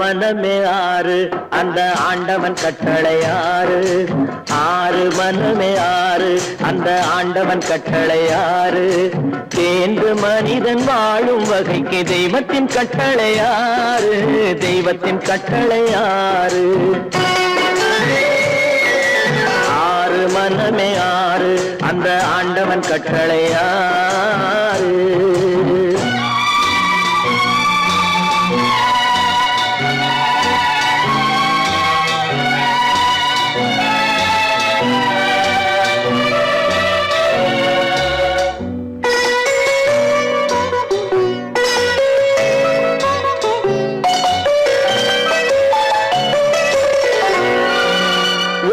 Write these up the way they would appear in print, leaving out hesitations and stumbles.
மனமே ஆறு அந்த ஆண்டவன் கட்டளை ஆறு. ஆறு மனமே ஆறு அந்த ஆண்டவன் கட்டளை ஆறு. தேர்ந்து மனிதன் வாழும் வகைக்கு தெய்வத்தின் கட்டளை ஆறு. தெய்வத்தின் கட்டளை ஆறு. ஆறு மனமே ஆறு அந்த ஆண்டவன் கட்டளை ஆறு.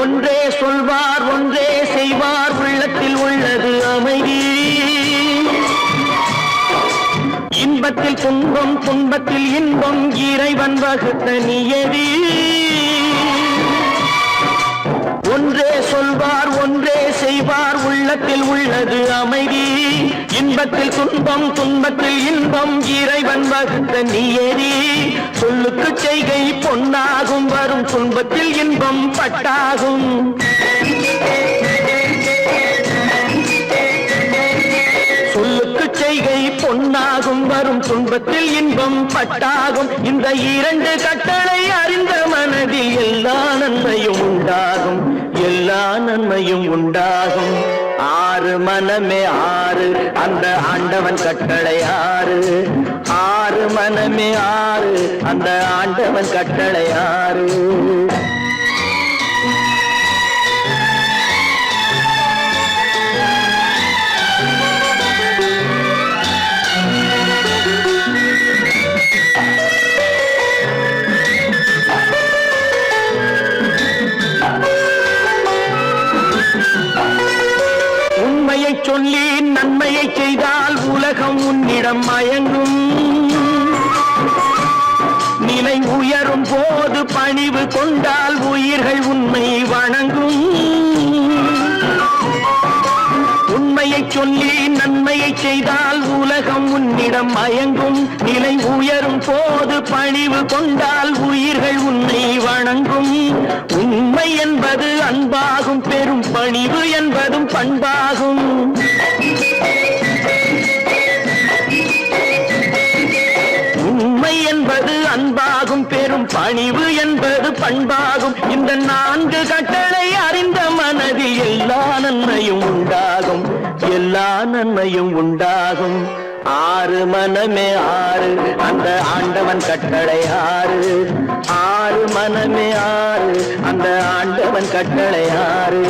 ஒன்றே சொல்வார் ஒன்றே செய்வார் உள்ளத்தில் உள்ளது அமைதி. இன்பத்தில் துன்பம் துன்பத்தில் இன்பம் இறைவன் வகுத்த நியதி. ஒன்றே சொல்வார் ஒன்றே செய்வார் உள்ளத்தில் உள்ளது அமைதி. இன்பத்தில் துன்பம் துன்பத்தில் இன்பம் இறைவன் வகுத்த நியதி. சொல்லுக்கு செய்கை பொன்னாகும் வரும் துன்பத்தில் இன்பம் பட்டாகும். சொல்லுக்கு செய்கை பொன்னாகும் வரும் துன்பத்தில் இன்பம் பட்டாகும். இந்த இரண்டு கட்டளை அறிந்த மனதில் எல்லா நன்மையும் உண்டாகும். எல்லா நன்மையும் உண்டாகும். ஆறு மனமே ஆறு அந்த ஆண்டவன் கட்டளை ஆறு. ஆறு மனமே ஆறு அந்த ஆண்டவன் கட்டளை ஆறு. உண்மையை சொல்லி நன்மையை செய்தால் உலகம் உன்னிடம் மயங்கும். நிலை உயரும் போது பணிவு கொண்டால் உயிர்கள் உண்மை வணங்கும். உண்மையை சொல்லி நன்மையை செய்தால் உலகம் உன்னிடம் மயங்கும். நிலை உயரும் போது பணிவு கொண்டால் உயிர்கள் உன்னை வணங்கும். உண்மை என்பது அன்பாகும். பெரும் பணிவு என்பதும் பண்பாகும். உண்மை என்பது அன்பாகும். பெரும் பணிவு என்பது பண்பாகும். இந்த நான்கு கட்டளை அறிந்த மனதில் எல்லா நன்மையும் உண்டாகும். எல்லா நன்மையும் உண்டாகும். ஆறு மனமே ஆறு அந்த ஆண்டவன் கட்டளை ஆறு. ஆறு மனமே ஆறு அந்த ஆண்டவன் கட்டளை ஆறு.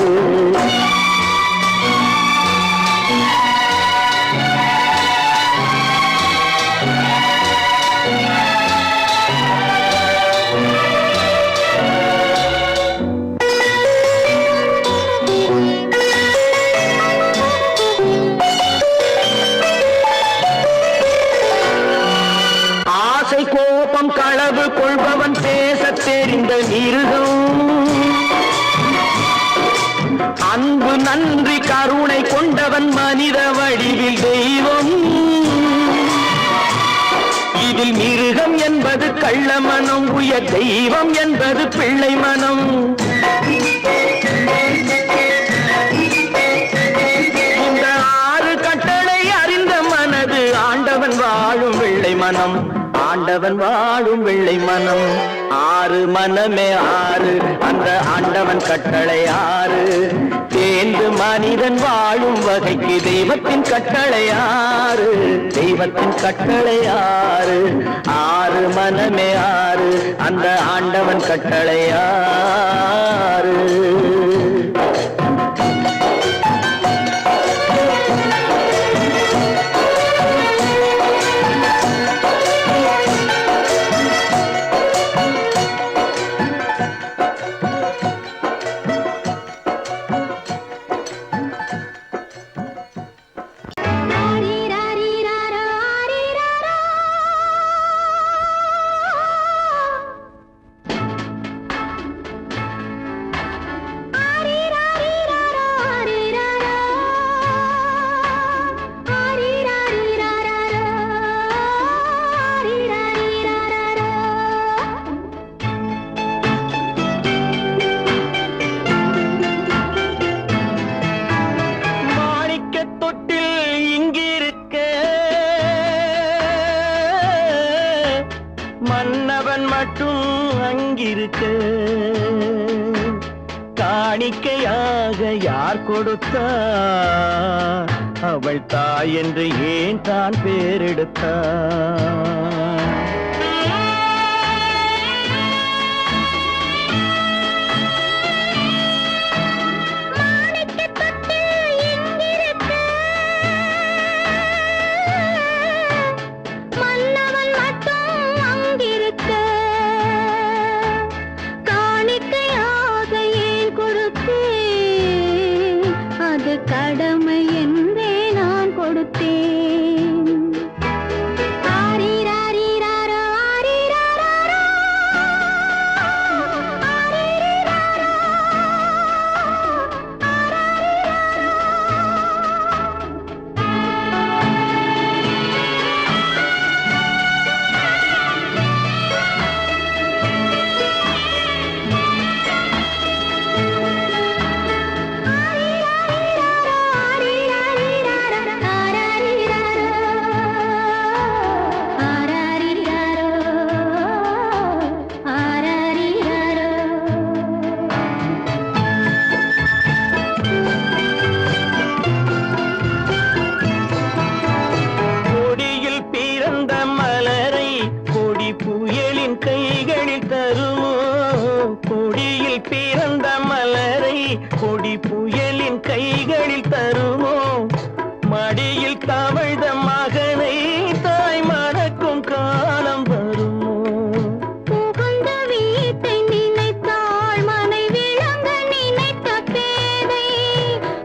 கோபம் களவு கொள்பவன் பேச தெரிந்த மிருகம். அன்பு நன்றி கருணை கொண்டவன் மனித வடிவில் தெய்வம். இதில் மிருகம் என்பது கள்ள மனம். உயர் தெய்வம் என்பது பிள்ளை மனம். இந்த ஆறு கட்டளை அறிந்த மனது ஆண்டவன் வாழும் வெள்ளை மனம். ஆண்டவன் வாழும் வெள்ளை மனம். ஆறு மனமே ஆறு அந்த ஆண்டவன் கட்டளை ஆறு. தேர்ந்து மனிதன் வாழும் வகைக்கு தெய்வத்தின் கட்டளை ஆறு. தெய்வத்தின் கட்டளை ஆறு. ஆறு மனமே ஆறு அந்த ஆண்டவன் கட்டளை ஆறு. மட்டும் அங்கிருக்க காணிக்கையாக யார் கொடுத்தா அவள் தாய் என்று ஏன் தான் பேரெடுத்தா கடமை என்றே நான் கொடுத்தேன். ஆரிராரிராரோ, ஆரிராராரோ, ஆரிராரோ, கைகளில் தருமோ கொடியில் பிறந்த மலரை கொடி புயலின் கைகளில் தருமோ மடியில் தவழ்ந்த மகனை தாய் மறக்கும் காலம் வருமோ புகுந்த வீட்டை நினைத்தாள் மனை விளங்க நினைத்த பேதை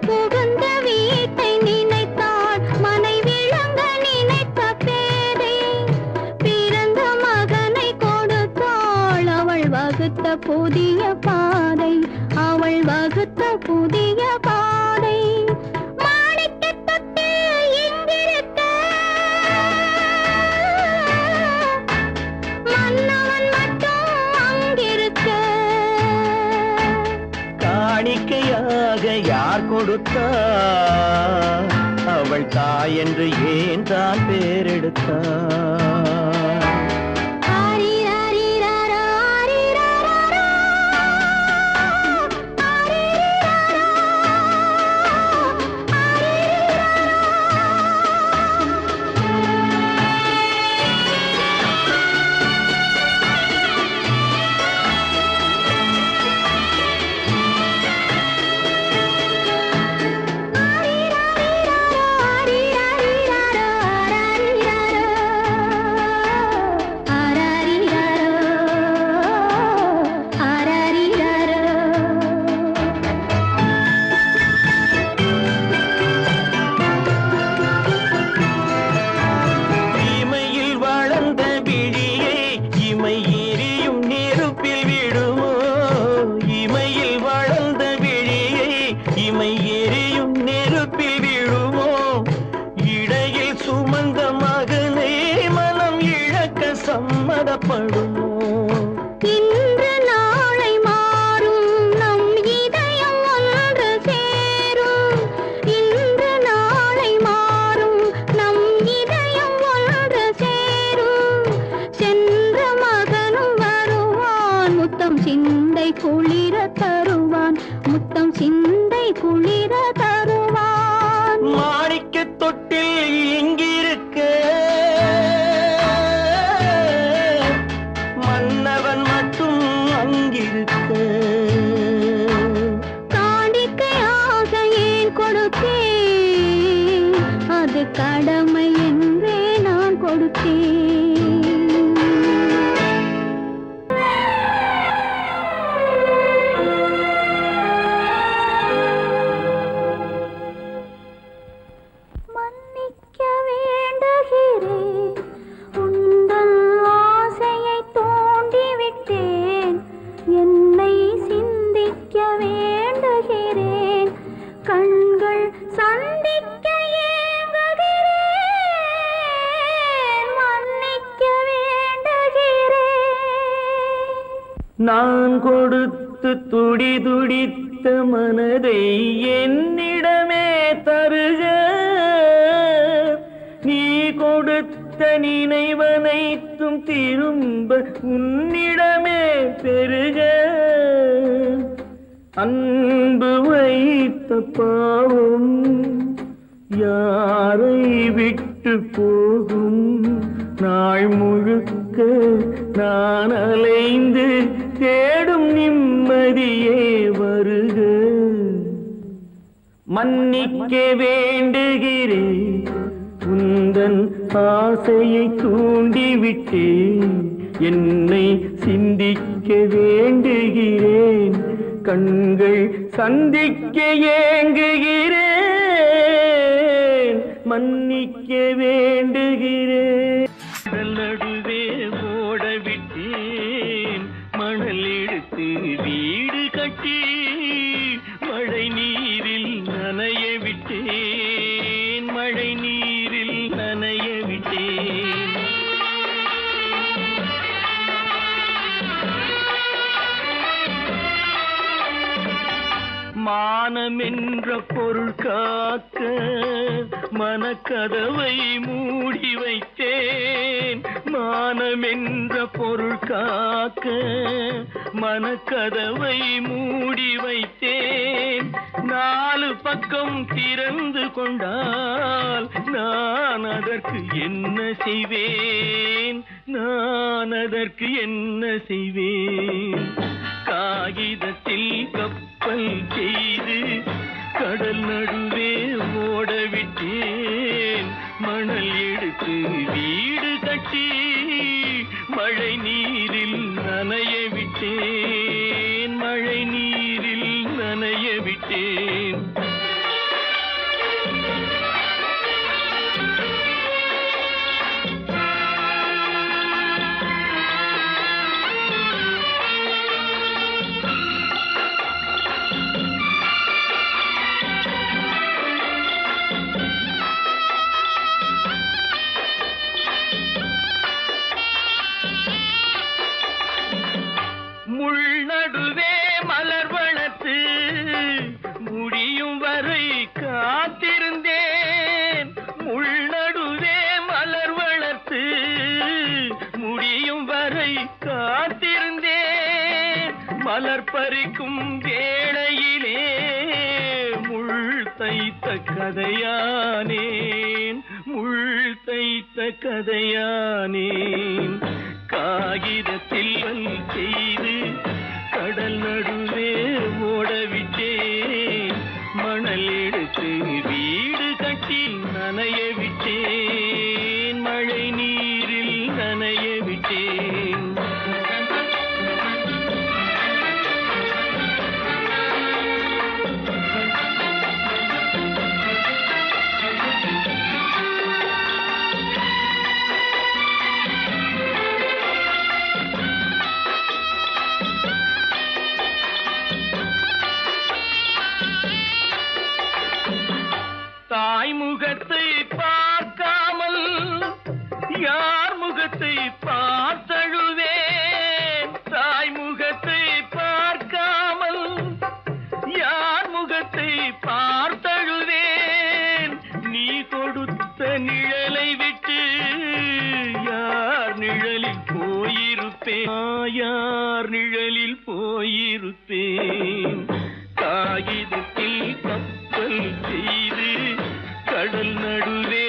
புகுந்த வீட்டை நினைத்தாள் மனை விளங்க நினைத்த பேதை பிறந்த மகனை கொடுத்தாள் அவள் வகுத்த புதிய பாதை அவள் வகுத்த புதிய பாதை மாணிக்கத் தொட்டில் இங்கிருக்க மன்னவன் மட்டும் அங்கிருக்க காணிக்கையாக யார் கொடுத்தா அவள் தாய் என்று ஏன் தான் பேரெடுத்தா ஆரிராரிராரோ, ஆரிராராரோ, ஆரிராரோ, இமையில் வளர்ந்த விழியை இமை எரியும் நெருப்பில் விடுமோ இமையில் வளர்ந்த விழியை இமை எரியும் நெருப்பில் விடுமோ இடையில் சுமந்த மகனை மனம் இழக்க சம்மதப்படுமோ இன்று நாளை மாறும் நம் இதயம் ஒன்று சேரும் இன்று நாளை மாறும் நம் இதயம் ஒன்று சேரும் சென்ற மகனும் வருவான் முத்தம் சிந்தை குளிர தருவான் முத்தம் சிந்தை குளிர தருவான் மாணிக்கத் தொட்டில் இங்கிருக்க மன்னவன் மட்டும் அங்கிருக்க காணிக்கையாக ஏன் கொடுத்தேன் அது கடமை என்றே நான் கொடுத்தேன் மன்னிக்க வேண்டுகிறேன் உந்தன் ஆசையை தூண்டிவிட்டேன் என்னை சிந்திக்க வேண்டுகிறேன் கண்கள் சந்திக்க ஏங்குகிறேன் மன்னிக்க வேண்டுகிறேன் நான் கொடுத்து துடி துடித்த மனதை என்னிடமே தருக நீ கொடுத்த விட்ட நினைவனைத்தும் திரும்ப உன்னிடமே பெருக அன்பு வைத்த பாவம் யாரை விட்டு போகும் நாள் முழுக்க நான் அலைந்து தேடும் நிம்மதியே வருக மன்னிக்க வேண்டுகிறேன் உந்தன் ஆசையை தூண்டிவிட்டேன் என்னை சிந்திக்க வேண்டுகிறேன் கண்கள் சந்திக்க ஏங்குகிறேன் மன்னிக்க வேண்டுகிறேன் கடல் நடுவே ஓடவிட்டேன் மணல் எடுத்து வீடு கட்டி மழை நீரில் நனைய விட்டேன் மழை நீரில் நனைய விட்டேன் மானமென்ற பொருள் காக்க மனக்கதவை மூடி வைத்தேன் மானமென்ற பொருள் காக்க மனக்கதவை மூடி வைத்தேன் நாலு பக்கம் திறந்து கொண்டால் நான் அதற்கு என்ன செய்வேன் நான் அதற்கு என்ன செய்வேன் காகிதத்தில் கப்பல் செய்து கடல் நடுவே ஓடவிட்டேன் மணல் எடுத்து வீடு கட்டி மழை நீரில் நனைய விட்டேன் மழை நீரில் நனைய விட்டேன் முள்நடுவே மலர் வளர்த்து முடியும் வரை காத்திருந்தேன் முள்நடுவே மலர் வளர்த்து முடியும் வரை காத்திருந்தேன் மலர் பறிக்கும் வேளையிலே முள் தைத்த கதையானேன் முள் தைத்த கதையானேன் காகிதத்தில் செய்து கடல் நடுவே ஓடவிட்டேன் மணல் எடுத்து வீடு கட்டி நனைய விட்டேன் மழை நீரில் நனைய விட்டேன் தாய் முகத்தை பார்க்காமல் யார் முகத்தை பார்த்தழுவேன் தாய் முகத்தை பார்க்காமல் யார் முகத்தை பார்த்தழுவேன் நீ கொடுத்த நிழலை விட்டு யார் நிழலில் போயிருப்பேன் யார் நிழலில் போயிருப்பேன் காகிதத்தில் கப்பல் செய்து கடல் நடுவே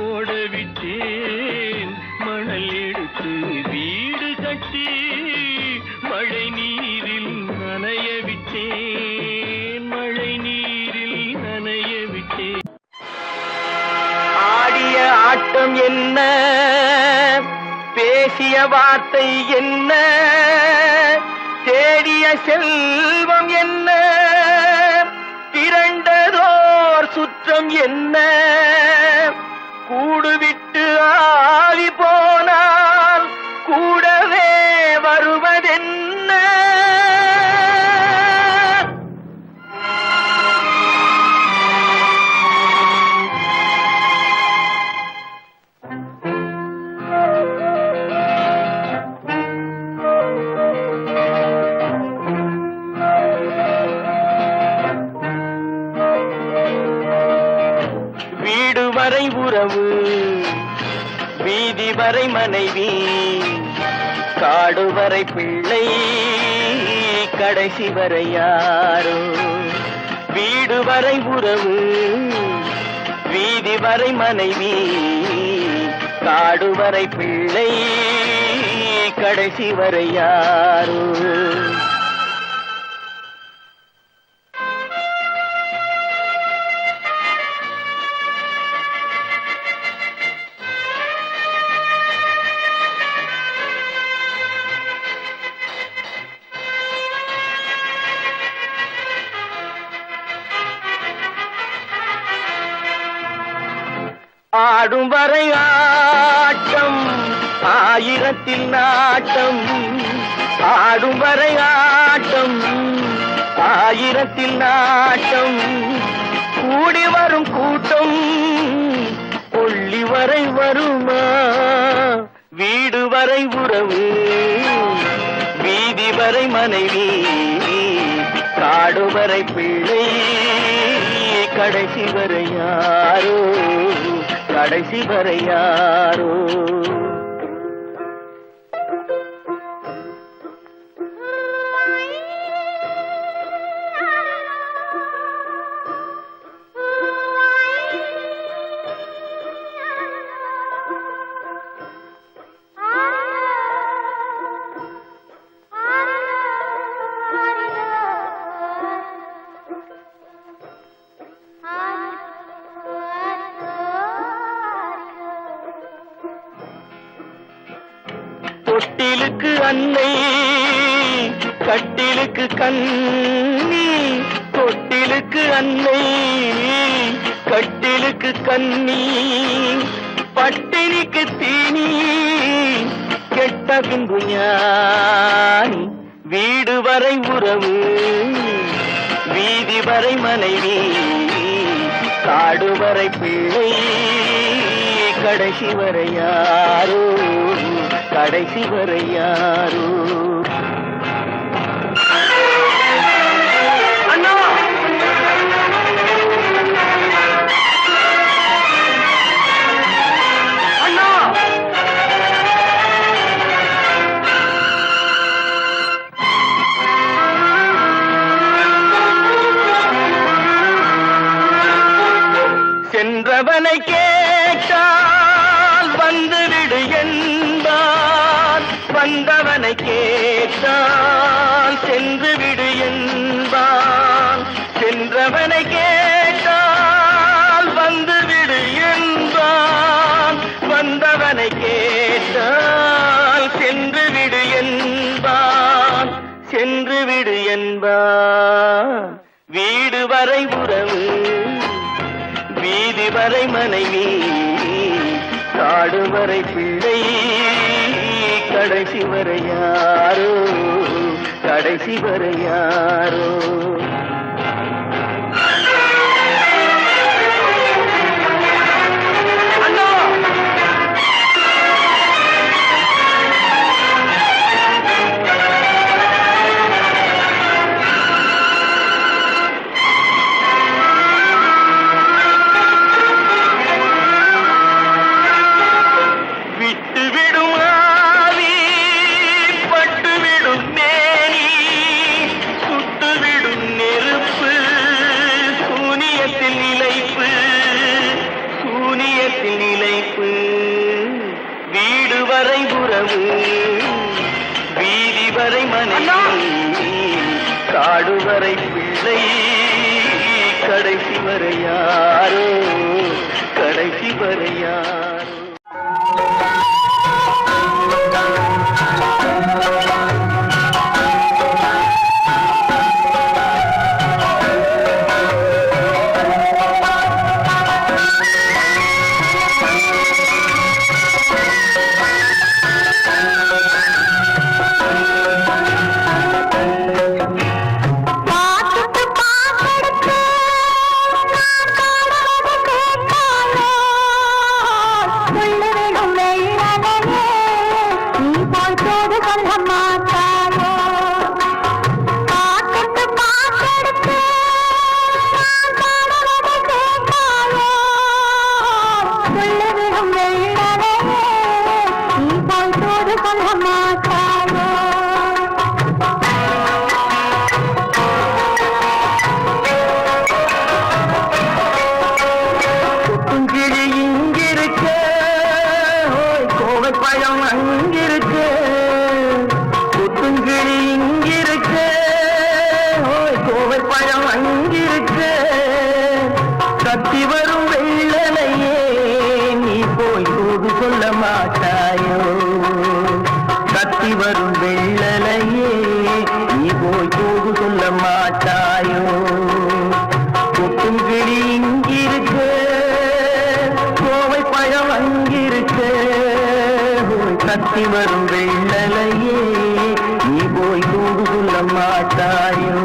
ஓடவிட்டேன் மணல் எடுத்து வீடு கட்டி மழை நீரில் நனைய விட்டேன் மழை நீரில் நனைய விட்டேன் ஆடிய ஆட்டம் என்ன பேசிய வார்த்தை என்ன தேடிய செல்வம் என்ன திரண்டதோர் சுற்றம் என்ன கூடுவிட்டு ஆவி போனால் கூடவே வருவதென்ன வரை உறவு வீதி வரை மனைவி காடு வரை பிள்ளை கடைசி வரை யாரோ வீடு வரை உறவு வீதி வரை மனைவி காடு வரை பிள்ளை கடைசி வரை யாரோ ஆடும் வரை ஆட்டம் ஆயிரத்தில் நாட்டம் ஆடும் வரை ஆட்டம் ஆயிரத்தில் நாட்டம் கூடி வரும் கூட்டம் கொள்ளி வரை வருமா வீடு வரை உறவு வீதி வரை மனைவி காடு வரை பிள்ளை கடைசி வரை யாரோ கடைசி வரை யாரோ தொட்டிலுக்கு அன்னை கட்டிலுக்கு கண்ணி தொட்டிலுக்கு அன்னை கட்டிலுக்கு கண்ணி பட்டினிக்கு தீனி கெட்ட பின்பு ஞானி வீடு வரை உறவு வீதி வரை மனைவி காடு வரை பிள்ளை கடைசி வரை யாரோ கடைசி வரை யாரோ அண்ணா அண்ணா சென்றவனை கேட்டால் வந்துவிடு என்பான் வந்தவனை கேட்டால் சென்று விடு என்பான் சென்றவனை கேட்டால் வந்துவிடு என்பான் வந்தவனை கேட்டால் சென்று விடு என்பான் சென்று விடு என்பான் வீடு வரை உறவு வீதி வரை மனைவி காடு வரை பிள்ளை கடைசி வரை யாரோ கடைசி வரை யாரோ நிலைப்பு வீடு வரை உறவு வீதி வரை மனைவி காடு வரை பிள்ளை கடைசி வரை யாரோ கடைசி வரை யாரோ பழம் அங்கிருக்கு, புத்துங்கிளி இங்கிருக்கு, கோவை பழம் அங்கிருக்கு. கத்தி வரும் வெள்ளலையே நீ போய் தூது சொல்ல மாட்டாயோ? கத்தி வரும் வெள்ளலையே நீ போய் தூது சொல்ல மாட்டாயோ? புத்துங்கிளி இங்கிருக்கு, கோவை பழம் அங்கிருக்கு, கத்தி வரும் வெள்ளலையே நீ போய் தூது சொல்ல மாட்டாயோ?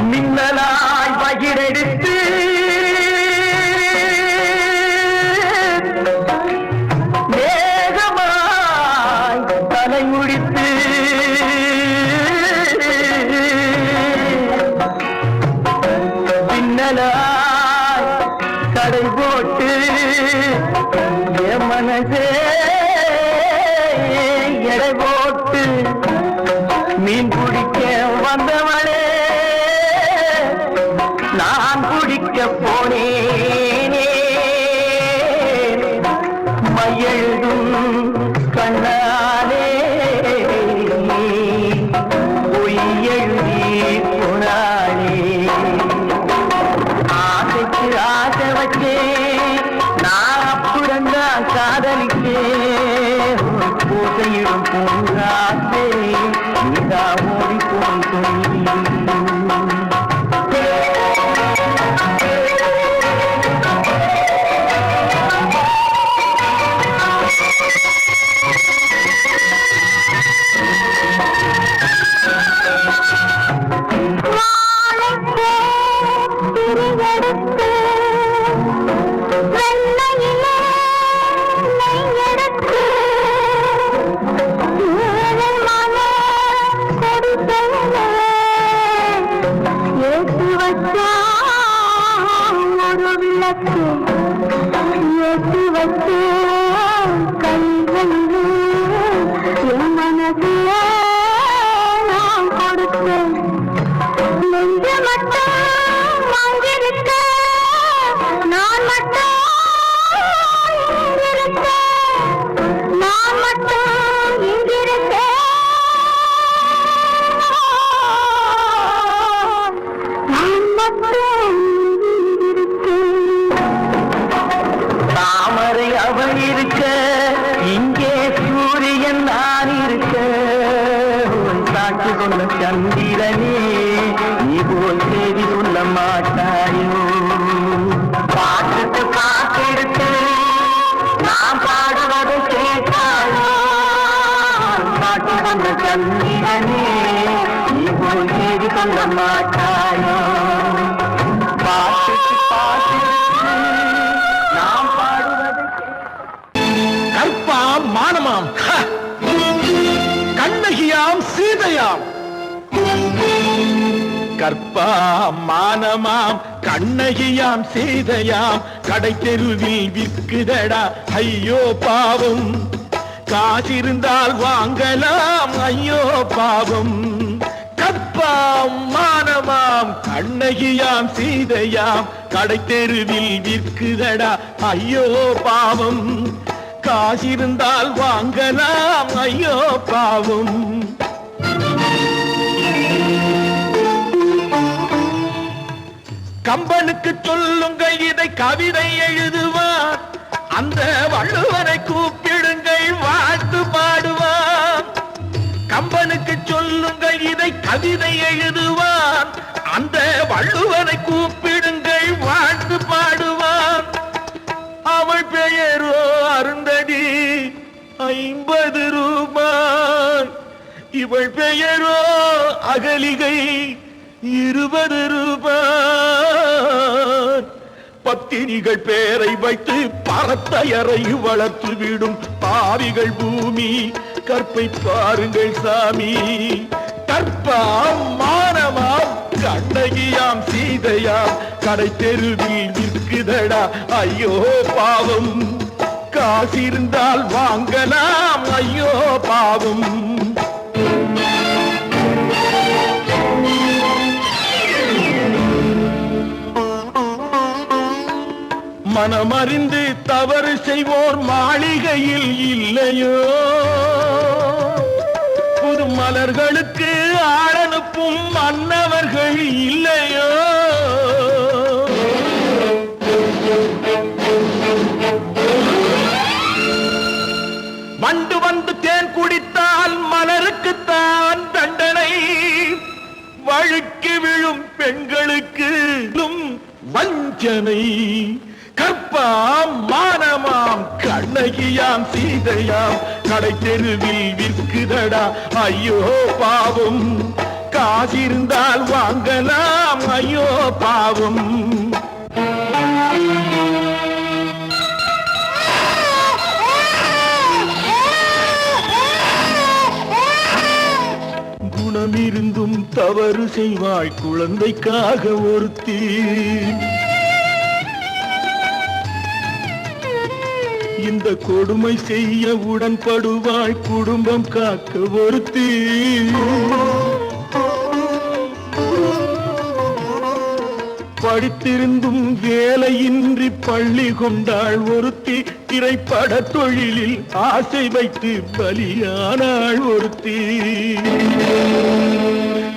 மின்னலாய் பகிரெடுத்து வேகமாய் தலை முடித்து பின்னலாய் கடை போட்டு என் மனசே எடை போட்டு மீன் பிடிக்க வந்தவளே நான் பிடிக்க போனேனே மையெழுதும் கண்ணாலே பொய் எழுதி போனாளே. ஆசைக்கு ஆசை வச்சே நான் அப்புறந்தான் காதலிக்கே பூசையிடும் பூங்காத்தே நீதா ஓடி போய் சொல்லி. சந்திரனே நீ போல் செய்தி சொல்ல மாட்டாயோ? பாட்டுக்கு காத்தெடுத்து நாம் பாடுவதை கேட்டாயோ? பாட்டு கொண்ட சந்திரனே நீ போல் செய்தி சொல்ல மாட்டாயோ? பாட்டுக்கு பாட்டெடுத்து நாம் பாடுவதை கற்பாம் மானமாம் கண்ணகியாம் சீதையாம் கற்பாம் மானமாம் கண்ணகியாம் சீதையாம் கடை தெருவில் விற்குதடா ஐயோ பாவம் காசிருந்தால் வாங்கலாம் ஐயோ பாவம் கற்பாம் மானமாம் கண்ணகியாம் சீதையாம் கடை தெருவில் விற்குதடா ஐயோ பாவம் காசிருந்தால் வாங்கலாம் ஐயோ பாவம் கம்பனுக்கு சொல்லுங்கள் இதை கவிதை எழுதுவார் அந்த வள்ளுவரை கூப்பிடுங்கள் வாழ்த்து பாடுவார் கம்பனுக்கு சொல்லுங்கள் இதை கவிதை எழுதுவார் அந்த வள்ளுவரை கூப்பிடுங்கள் வாழ்த்து பாடுவார் அவள் பெயரோ அருந்ததி 50 ரூபாய் இவள் பெயரோ அகலிகை 20 ரூபாய் பத்தினிகள் பேரை வைத்து பரத்தையறை வளர்த்து விடும் பாவிகள் பூமி கற்பை பாருங்கள் சாமி கற்பாம் மானமாம் கண்ணகியாம் சீதையாம் கடை தெருவில் விற்குதடா ஐயோ பாவம் காசிருந்தால் வாங்கலாம் ஐயோ பாவம் மனமறிந்து தவறு செய்வோர் மாளிகையில் இல்லையோ புது மலர்களுக்கு ஆளனுப்பும் மன்னவர்கள் இல்லையோ வண்டு வந்து தேன் குடித்தால் மலருக்குத்தான் தண்டனை வழுக்கி விழும் பெண்களுக்கு வஞ்சனை கற்பாம் மானமாம் கண்ணகியாம் சீதையாம் கடை தெருவில் விற்குதடா ஐயோ பாவம் காசிருந்தால் வாங்கலாம் ஐயோ பாவம் குணமிருந்தும் தவறு செய்வாய் குழந்தைக்காக ஒருத்தி இந்த கொடுமை செய்ய உடன்படுவாய் குடும்பம் காக்க ஒருத்தி படித்திருந்தும் வேலையின்றி பள்ளி கொண்டாள் ஒருத்தி திரைப்பட தொழிலில் ஆசை வைத்து பலியானாள் ஒருத்தி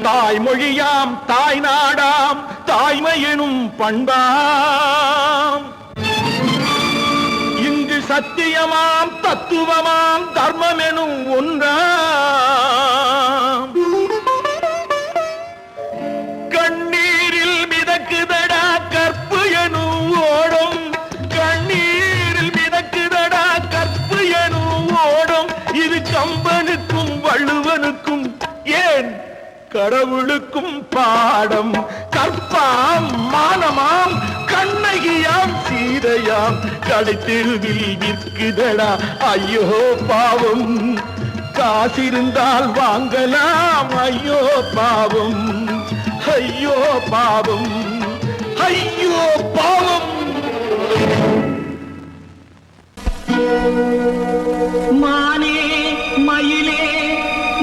தாய்மொழியாம் தாய் நாடாம் தாய்மையெனும் பண்பாம் இங்கு சத்தியமாம் தத்துவமாம் தர்மம் எனும் ஒன்றாம் கண்ணீரில் மிதக்குதடா கற்பு எனும் ஓடும் கண்ணீரில் மிதக்குதடா கற்பு எனும் ஓடும் இது கம்பனுக்கும் வள்ளுவனுக்கும் ஏன் கடவுளுக்கும் பாடம் கற்பாம் மானமாம் கண்ணகியாம் சீதையாம் கடை தெருவில் விற்குதடா ஐயோ பாவம் காசிருந்தால் வாங்கலாம் ஐயோ பாவம் ஐயோ பாவம் ஐயோ பாவம் மானே மயிலே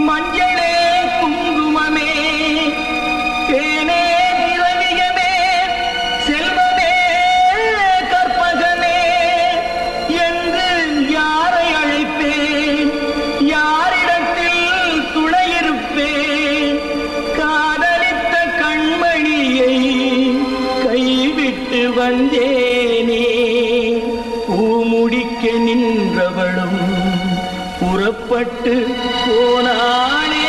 மஞ்சளே குங்குமமே தேனே திரவியமே செல்வமே கற்பகமே என்று யாரை அழைப்பேன் யாரிடத்தில் துணையிருப்பேன் காதலித்த கண்மணியை கைவிட்டு வந்தேனே பூமுடிக்க நின்றவளும் புறப்பட்டு போனானே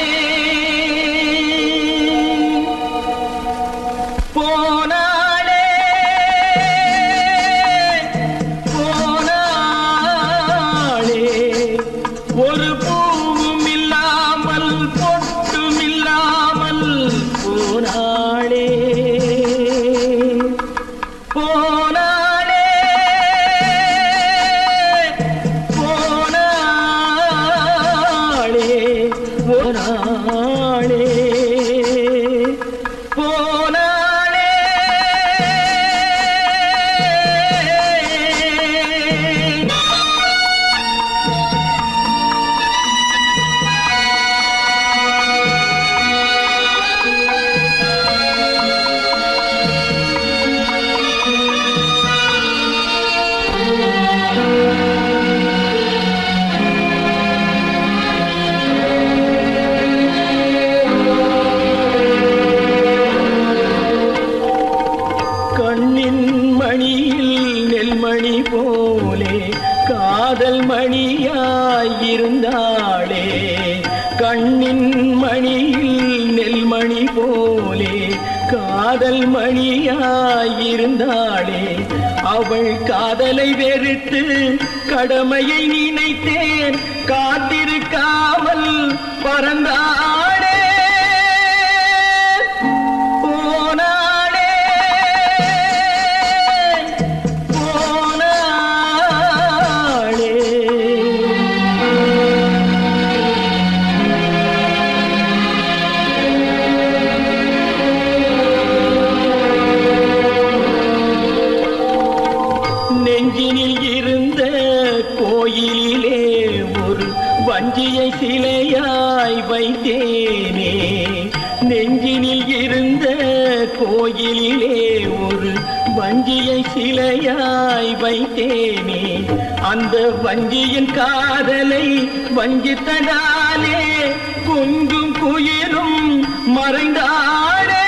போனானே போனானே ஒரு பூவும் இல்லாமல் பொட்டும் இல்லாமல் போனாளே போனாளே போனாளே நெல்மணி போலே காதல் மணியாயிருந்தாளே கண்ணின் மணியில் நெல்மணி போலே காதல் மணியாயிருந்தாளே அவள் காதலை வெறுத்து கடமையை நினைத்தேன் காத்திருக்காமல் பறந்தாளே நெஞ்சினில் இருந்த கோயிலே ஒரு வஞ்சியை சிலையாய் வைத்தேனே நெஞ்சினில் இருந்த கோயிலே ஒரு வஞ்சியை சிலையாய் வைத்தேனே அந்த வஞ்சியின் காதலை வஞ்சித்ததாலே குஞ்சும் குயிலும் மறைந்தாளே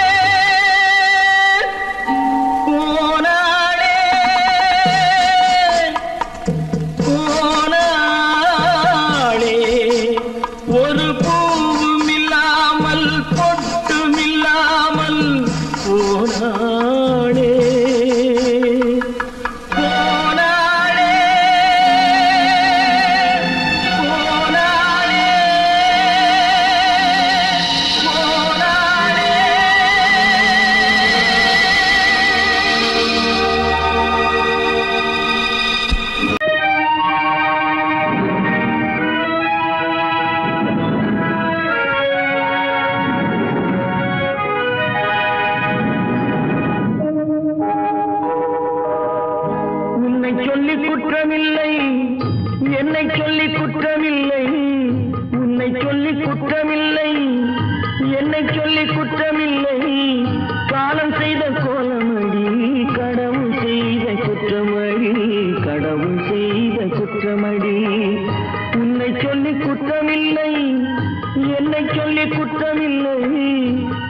ஒரு பூவும் இல்லாமல் பொட்டும் இல்லாமல் போனாளே போனாளே போனாளே போனாளே சொல்லி குற்றமில்லை என்னை சொல்லி குற்றமில்லை உன்னை சொல்லி குற்றமில்லை என்னை சொல்லி குற்றமில்லை காலம் செய்த கோலமடி கடவுள் செய்த குற்றமடி கடவுள் செய்த குற்றமடி உன்னை சொல்லி குற்றமில்லை என்னை சொல்லி குற்றமில்லை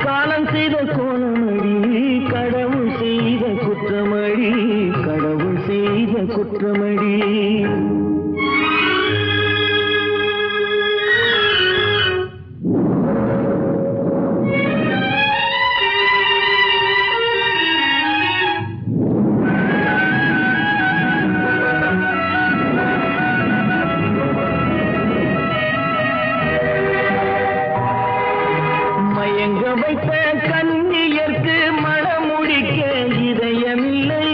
காலம் செய்த கோலமடி கடவுள் செய்த குற்றமடி கடவுள் செய்த குற்றமடி மயங்க வைத்த கன்னியர்க்கு மணமுடிக்க இதயமில்லை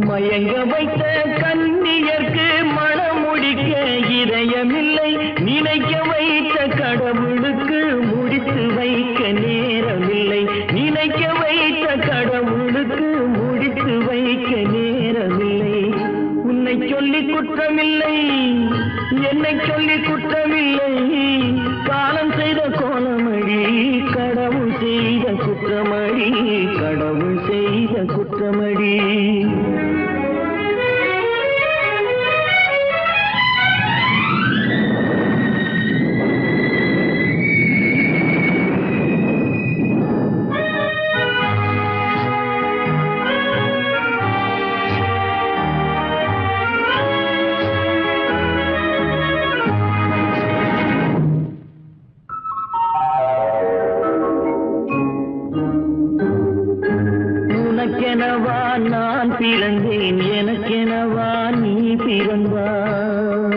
மயங்க வைத்த கன்னியர்க்கு மணமுடிக்க இதயமில்லை நினைக்க வைத்த கடவுளுக்கு முடித்து வைக்க நேரமில்லை நினைக்க வைத்த கடவுளுக்கு முடித்து வைக்க நேரமில்லை உன்னை சொல்லி குற்றமில்லை என்னை சொல்லி குற்றமில்லை காலம் செய்த கோலமடி கடவுள் செய்த குற்றமடி கடவுள் செய்த குற்றமடி உனக்கெனவா நான் பிறந்தேன் எனக்கெனவா நீ பிறந்தாய்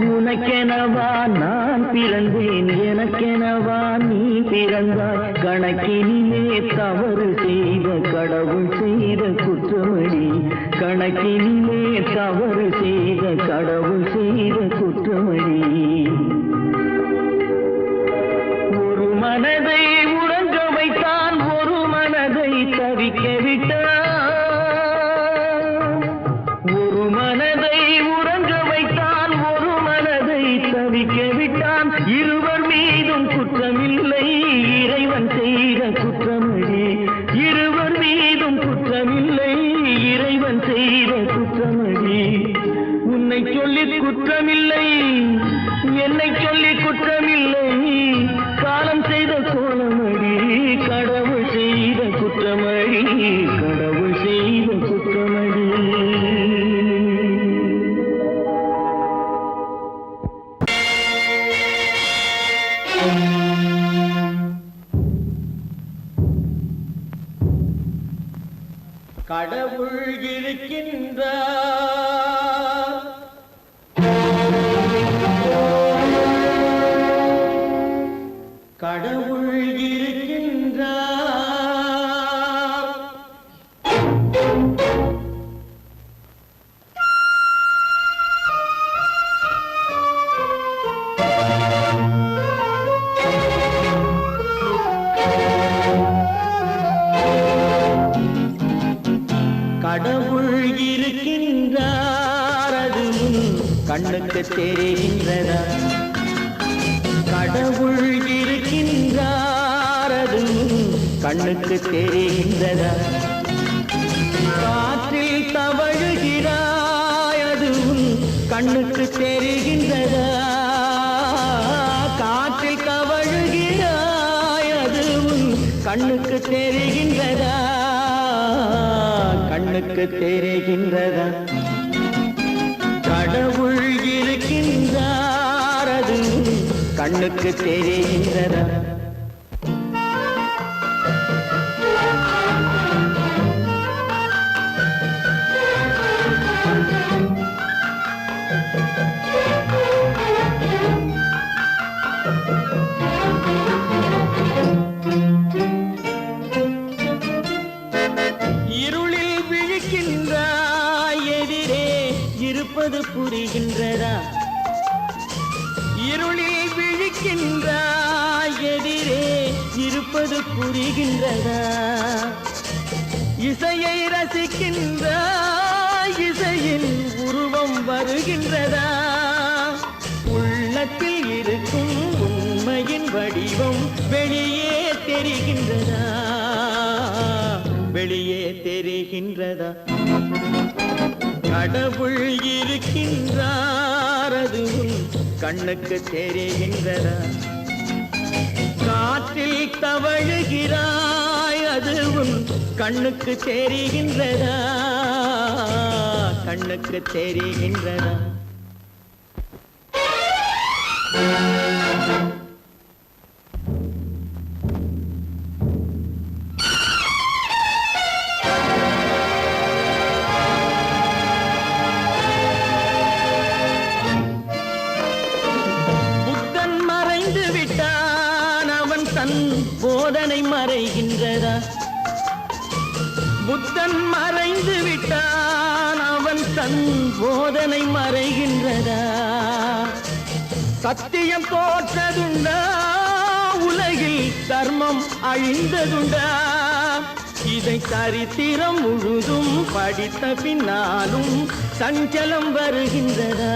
உனக்கெனவா நான் பிறந்தேன் எனக்கெனவா நீ பிறந்தாய் கணக்கினிலே தவறு செய்த கடவுள் செய்த குற்றமடி கணக்கினிலே தவறு செய்த கடவுள் செய்த குற்றமடி ஒரு மனதை உறங்க வைத்தான் ஒரு மனதை தவிக்க விட்டான் ஒரு மனதை உறங்க வைத்தான் ஒரு மனதை தவிக்க விட்டான் இருவர் மீதும் குற்றமில்லை இறைவன் செய்த குற்றமடி இருவர் மீதும் குற்றமில்லை இறைவன் செய்த குற்றமடி உன்னை சொல்லி குற்றமில்லை என்னை சொல்லி குற்றமில்லை காலம் செய்த கோலமடி கடவுள் செய்த குற்றமடி கடவுள் செய்த குற்றமடி. கடவுள் இருக்கின்றார், கடவுள் இருக்கின்றார். கடவுள் இருக்கின்றார், அது கண்ணுக்கு தெரிகின்றதா? கடவுள் இருக்கின்றார், அது கண்ணுக்கு தெரிகின்றதா? காற்றில் தவழுகிறாய், அது கண்ணுக்கு தெரிகின்றதா? காற்றில் தவழுகிறாய், அது கண்ணுக்கு தெரிகின்றதா? கண்ணுக்கு தெரிகின்றதா? கடவுள் இருக்கின்றார், அது கண்ணுக்கு தெரிகின்றதா? இருளில் விழிக்கின்றாய், எதிரே இருப்பது புரிகின்றதா? இருளில் விழிக்கின்றாய், எதிரே இருப்பது புரிகின்றதா? இசையை ரசிக்கின்றாய், இசையின் உருவம் வருகின்றதா? உள்ளத்தில் இருக்கும் உண்மையின் வடிவம் வெளியே தெரிகின்றதா? வெளியே தெரிகின்றதா? கடவுள் இருக்கின்றார், அது கண்ணுக்கு தெரிகின்றதா? காற்றில் தவழுகிறாய், அது கண்ணுக்கு தெரிகின்றதா? கண்ணுக்கு தெரிகின்றதா? போதனை மறைகின்றதா? புத்தன் மறைந்து விட்டான், அவன் தன் போதனை மறைகின்றதா? சத்தியம் தோற்றதுண்டா? உலகில் தர்மம் அழிந்ததுண்டா? இதை சரித்திரம் முழுதும் படித்த பின்னாலும் சஞ்சலம் வருகின்றதா?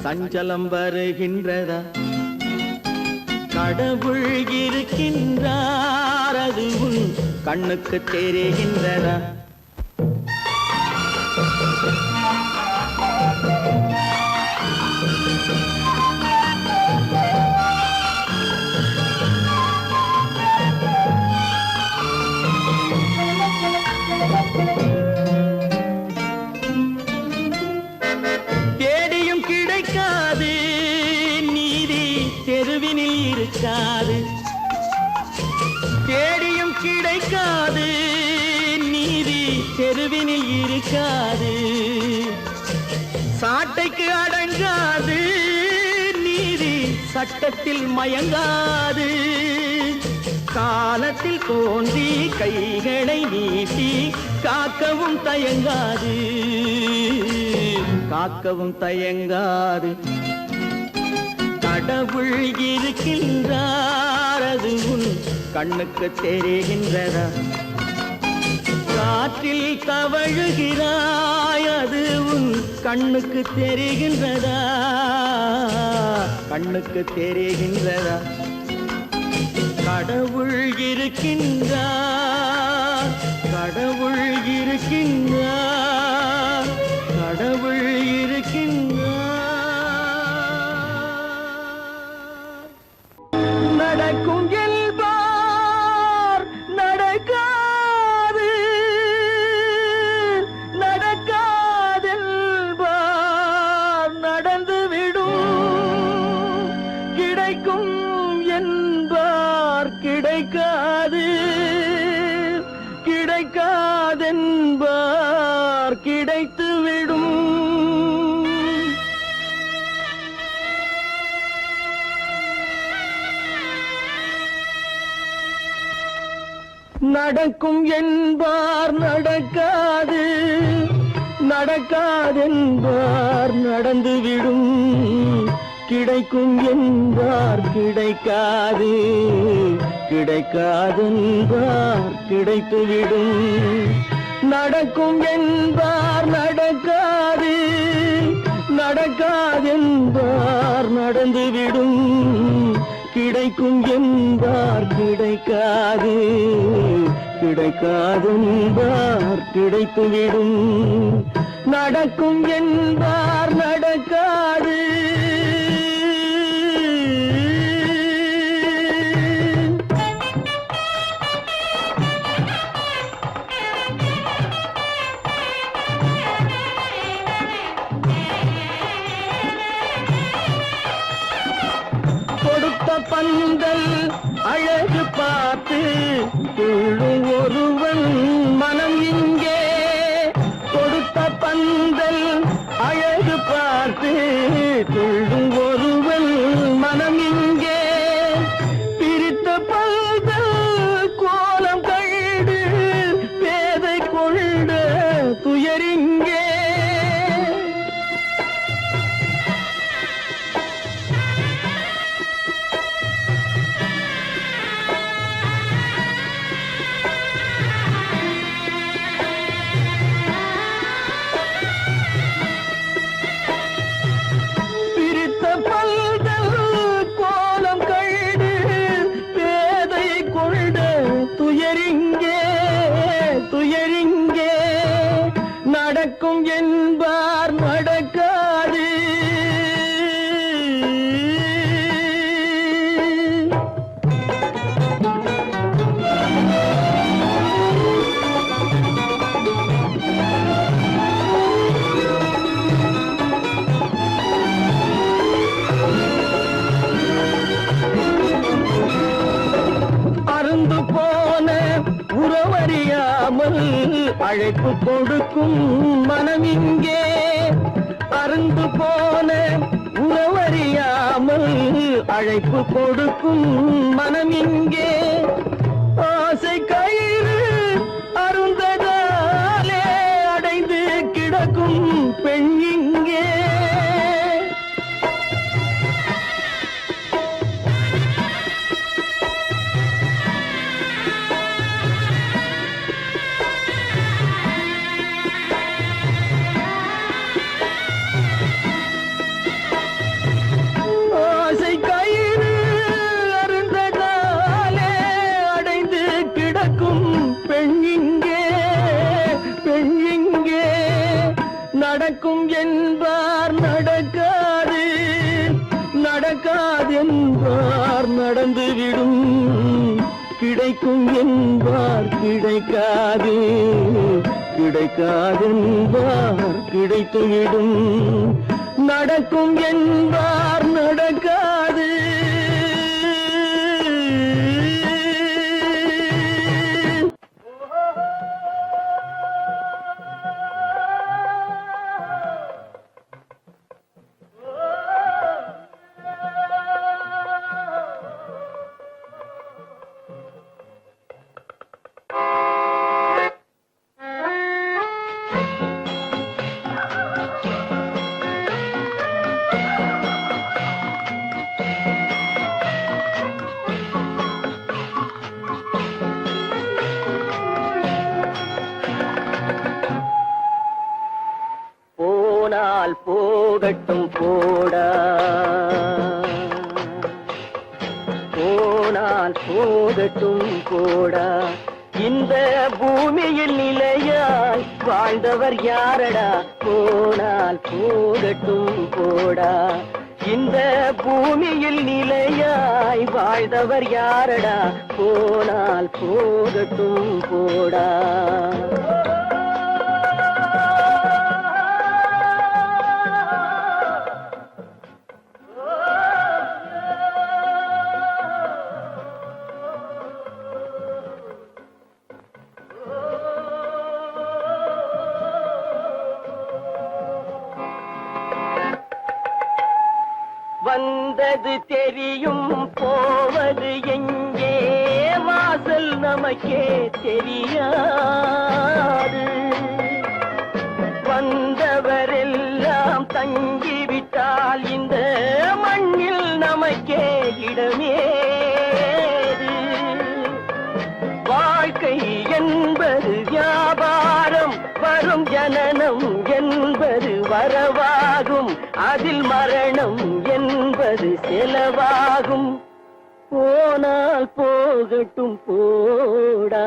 சஞ்சலம் வருகின்றதா? கடவுள் இருக்கின்றார், அது கண்ணுக்கு தெரிகின்றதா? தேடியும் கிடைக்காது நீதி, தெருவினில் இருக்காது. தேடியும் கிடைக்காது நீதி, தெருவினில் இருக்காது. சாட்டைக்கு அடங்காது நீதி, சட்டத்தில் மயங்காது. காலத்தில் தோன்றி கைகளை நீட்டி காக்கவும் தயங்காது, காக்கவும் தயங்காது. கடவுள் இருக்கின்றார், அது கண்ணுக்கு தெரிகின்றதா? காற்றில் தவழுகிறாய், அது கண்ணுக்கு தெரிகின்றதா? கண்ணுக்கு தெரிகின்றதா? கடவுள் இருக்கின்றார், கடவுள் இருக்கின்றார், கடவுள் இருக்கின்றார். நடக்கும் என்பார் நடக்க கிடைக்காதென்பார் கிடைத்துவிடும். நடக்கும் என்பார் நடக்காது, நடக்காதென்பார் நடந்துவிடும். கிடைக்கும் என்பார் கிடைக்காது, கிடைக்காதென்பார் கிடைத்துவிடும். நடக்கும் என்பார் நடக்காது, நடக்காதென்பார் நடந்துவிடும். கிடைக்கும் என்பார் கிடைக்காது, கிடைக்காதென்பார் கிடைத்துவிடும். நடக்கும் என்பார் நடக்காது. கொடுத்த பந்தல் அழகு பார்த்து துள்ளும் ஒருவன் மனம் இங்கே. கொடுத்த பந்தல் அழகு பார்த்து துள்ளும் ஒருவன் மனம் இங்கே. பிரித்த பந்தல் கோலம் கண்டு பேதை கொண்ட துயரிங்கே. துயரிங்கே நடக்கும் என்பார் நடக்காது. அருந்து போன உறவறியாமல் அழைப்பு கொடுக்கும் மனம் இங்கே. அருந்து போன உறவறியாமல் அழைப்பு கொடுக்கும் மனம் இங்கே. ஆசை கயிறு அருந்ததாலே அடைந்து கிடக்கும் பெண் இங்கே. ஆசை கயிறு அருந்ததாலே அடைந்து கிடக்கும் பெண் இங்கே, பெண் இங்கே. நடக்கும் என்பார் நடக்காது, நடக்காதென்பார் நடந்துவிடும். கிடைக்கும் என்பார் கிடைக்காது, கிடைக்காதென்பார் கிடைத்துவிடும். நடக்கும் என்பார் நடக்காது. போனால் போகட்டும் போடா, போனால் போகட்டும் போடா. இந்த பூமியில் நிலையாய் வாழ்ந்தவர் யாரடா? போனால் போகட்டும் போடா. இந்த பூமியில் நிலையாய் வாழ்ந்தவர் யாரடா? போனால் போகட்டும் போடா. வருவது தெரியும் போவது எங்கே வாசல் நமக்கே தெரியாது வந்தவரெல்லாம் தங்கிவிட்டால் இந்த மண்ணில் நமக்கே இடமேது வாழ்க்கை என்பது வியாபாரம் வரும் ஜனனம் என்பது வரவாகும் அதில் மரணம் என்பது செலவாகும் போனால் போகட்டும் போடா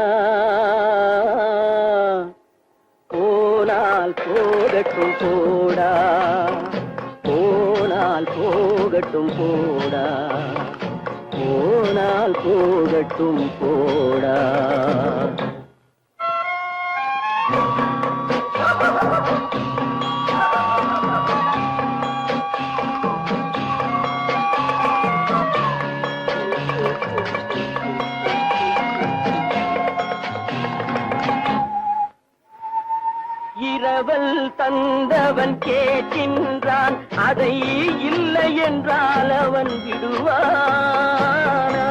போனால் போகட்டும் போடா போனால் போகட்டும் போடா போனால் போகட்டும் போடா இரவல் தந்தவன் கேட்கின்றான் அதை இல்லை என்றால் அவன் விடுவானா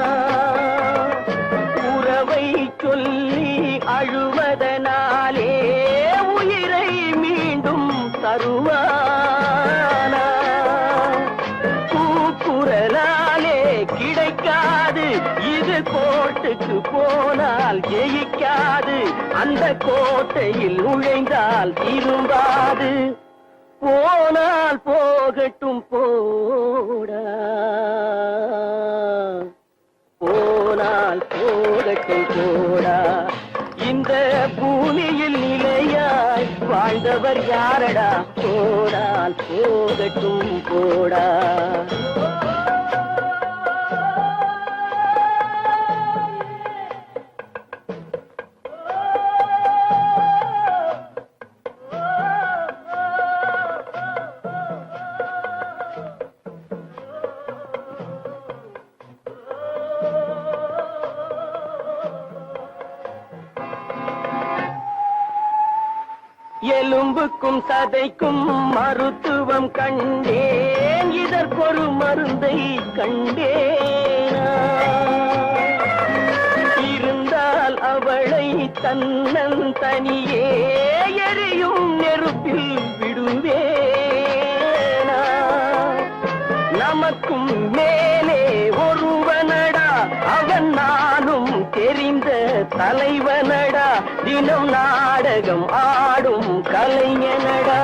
உறவை சொல்லி அழுவதனாலே உயிரை மீண்டும் தருவானா கூக்குரலாலே கிடைக்காது இது கோட்டுக்கு போனால் ஜெயிக்காது அந்த கோட்டையில் நுழைந்தால் திரும்பாது போனால் போகட்டும் போடா போனால் போகட்டும் போடா இந்த பூமியில் நிலையாய் வாழ்ந்தவர் யாரடா போனால் போகட்டும் போடா எலும்புக்கும் சதைக்கும் மருத்துவம் கண்டேன் இதற்கொரு மருந்தை கண்டேனா இருந்தால் அவளை தன்னந்தனியே எரியும் நெருப்பில் விடுவேனா நமக்கும் மேலே ஒருவனடா அவன் நானும் தெரிந்த தலைவனடா தினம் நாடகம் ஆடும் கலைஞனடா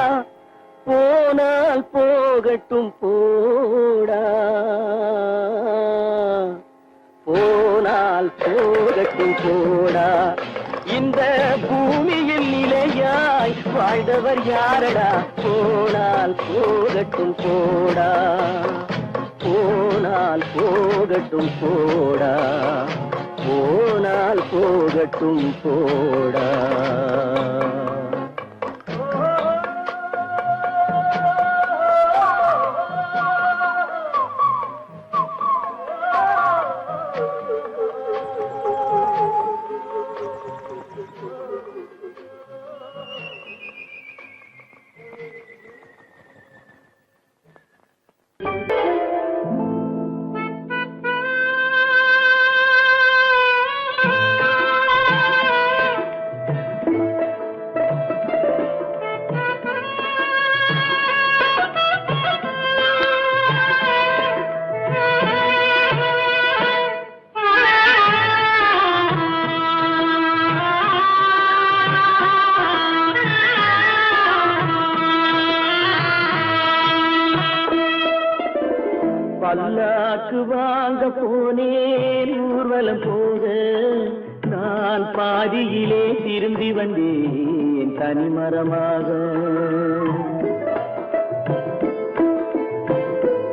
போனால் போகட்டும் போடா போனால் போகட்டும் போடா இந்த பூமியில் நிலையாய் வாழ்ந்தவர் யாரடா போனால் போகட்டும் போடா போனால் போகட்டும் போடா போனால் போகட்டும் போடா பல்லாக்கு வாங்க போனேன் ஊர்வலம் போக நான் பாதியிலே திரும்பி வந்தேன் தனிமரமாக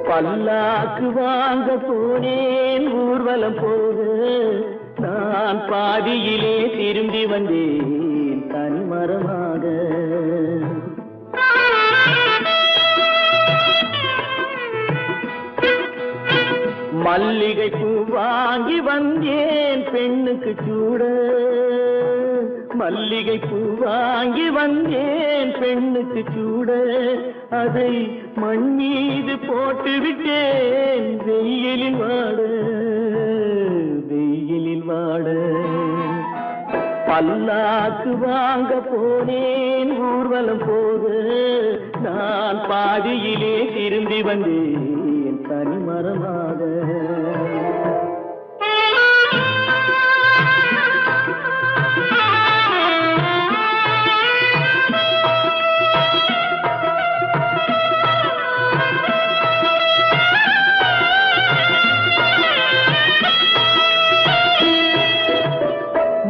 பல்லாக்கு வாங்க போனேன் ஊர்வலம் போக நான் பாதியிலே திரும்பி வந்தேன் தனிமரமாக மல்லிகை பூ வாங்கி வந்தேன் பெண்ணுக்கு சூட மல்லிகை பூ வாங்கி வந்தேன் பெண்ணுக்கு சூட, அதை மண் மீது போட்டு விட்டேன் வெயிலில் வாட, வெயிலில் வாட. பல்லாக்கு வாங்க போனேன் ஊர்வலம் போது, நான் பாதியிலே திரும்பி வந்தேன் தனிமரமாக.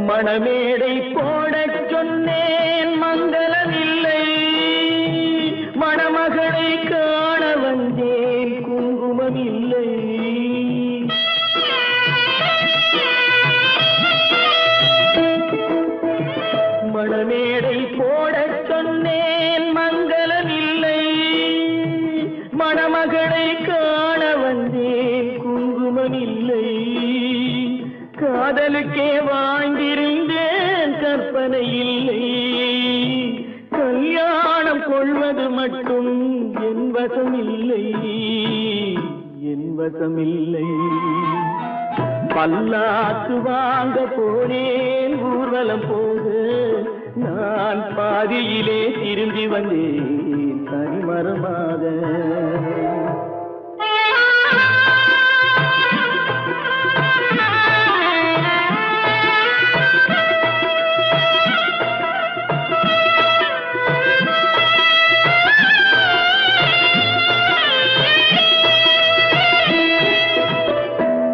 மணமேடை போடச் சொன்னேன் மங்களமில்லை, மணமகளை காண வந்தேன் குங்குமமில்லை. மணமேடை போடச் சொன்னேன் மங்களமில்லை, மணமகளை காண வந்தேன் குங்குமமில்லை. காதலுக்கே வாழ்ந்திருந்தேன் கற்பனை இல்லை, கல்யாணம் கொள்வது மட்டும் என் வசமில்லை, என் வசமில்லை. பல்லாக்கு வாங்க போனேன் ஊர்வலம் போது, நான் பாதியிலே திரும்பி வந்தேன் தனிமரமாக.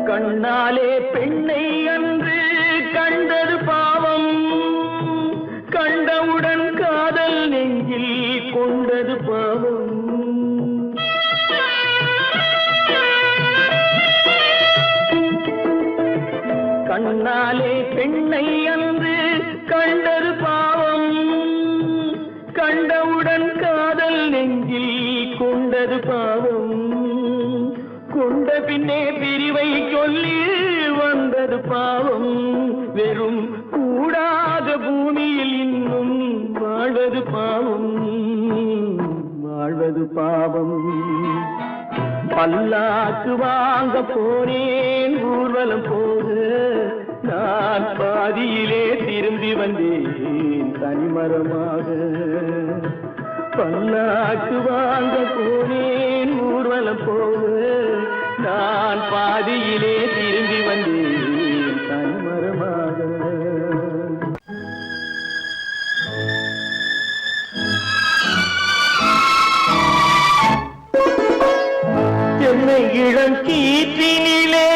கண்ணாலே பெண்ணை அன்று கண்டது பாவம், கண்டவுடன் காதல் நெஞ்சில் கொண்டது பாவம். கண்ணாலே பெண்ணை அன்று கண்டது பாவம், கண்டவுடன் காதல் நெஞ்சில் கொண்டது பாவம். கொண்ட பின்னே பிரிவை சொல்லி வந்தது பாவம், வெறும் கூடாத பூமியில் இன்னும் வாழ்வது பாவம், வாழ்வது பாவம். பல்லாக்கு வாங்க போனேன் ஊர்வலம் போது, நான் பாதியிலே திரும்பி வந்தேன் தனிமரமாக. பல்லாக்கு வாங்க போனேன் ஊர்வலம் போது, நான் பாதியிலே திரும்பி வந்தேன் தனிமரமாக. என்னை இளம் கீற்றினிலே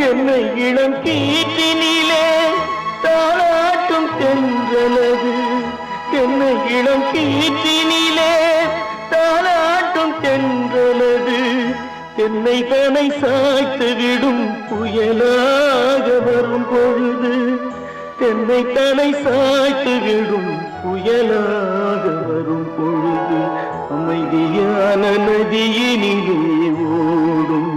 என்னை இளம் கீற்றினிலே தாளாட்டும் தென்றலது, என்னை இளம் கீற்றினிலே தாளாட்டும் தென்றலது. என்னை தனை சாய்த்து விடும் புயலாக வரும் பொழுது, என்னை தனை சாய்த்து விடும் புயலாக வரும் பொழுது, அமைதியான நதியினிலே ஓடும்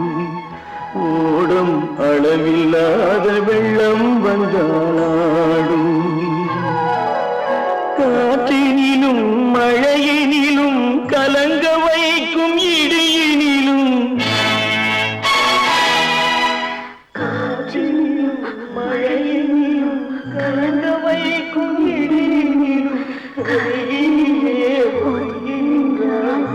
ஓடும் அளவில்லாத வெள்ளம் வந்தாடும். காற்றினிலும் மழையினிலும் கலங்க வைக்கும் இடியினிலும், காற்றினிலும் மழையினிலும் கலங்க வைக்கும் இடியினிலும், கையிலே ஒருங்கின்றாடும்.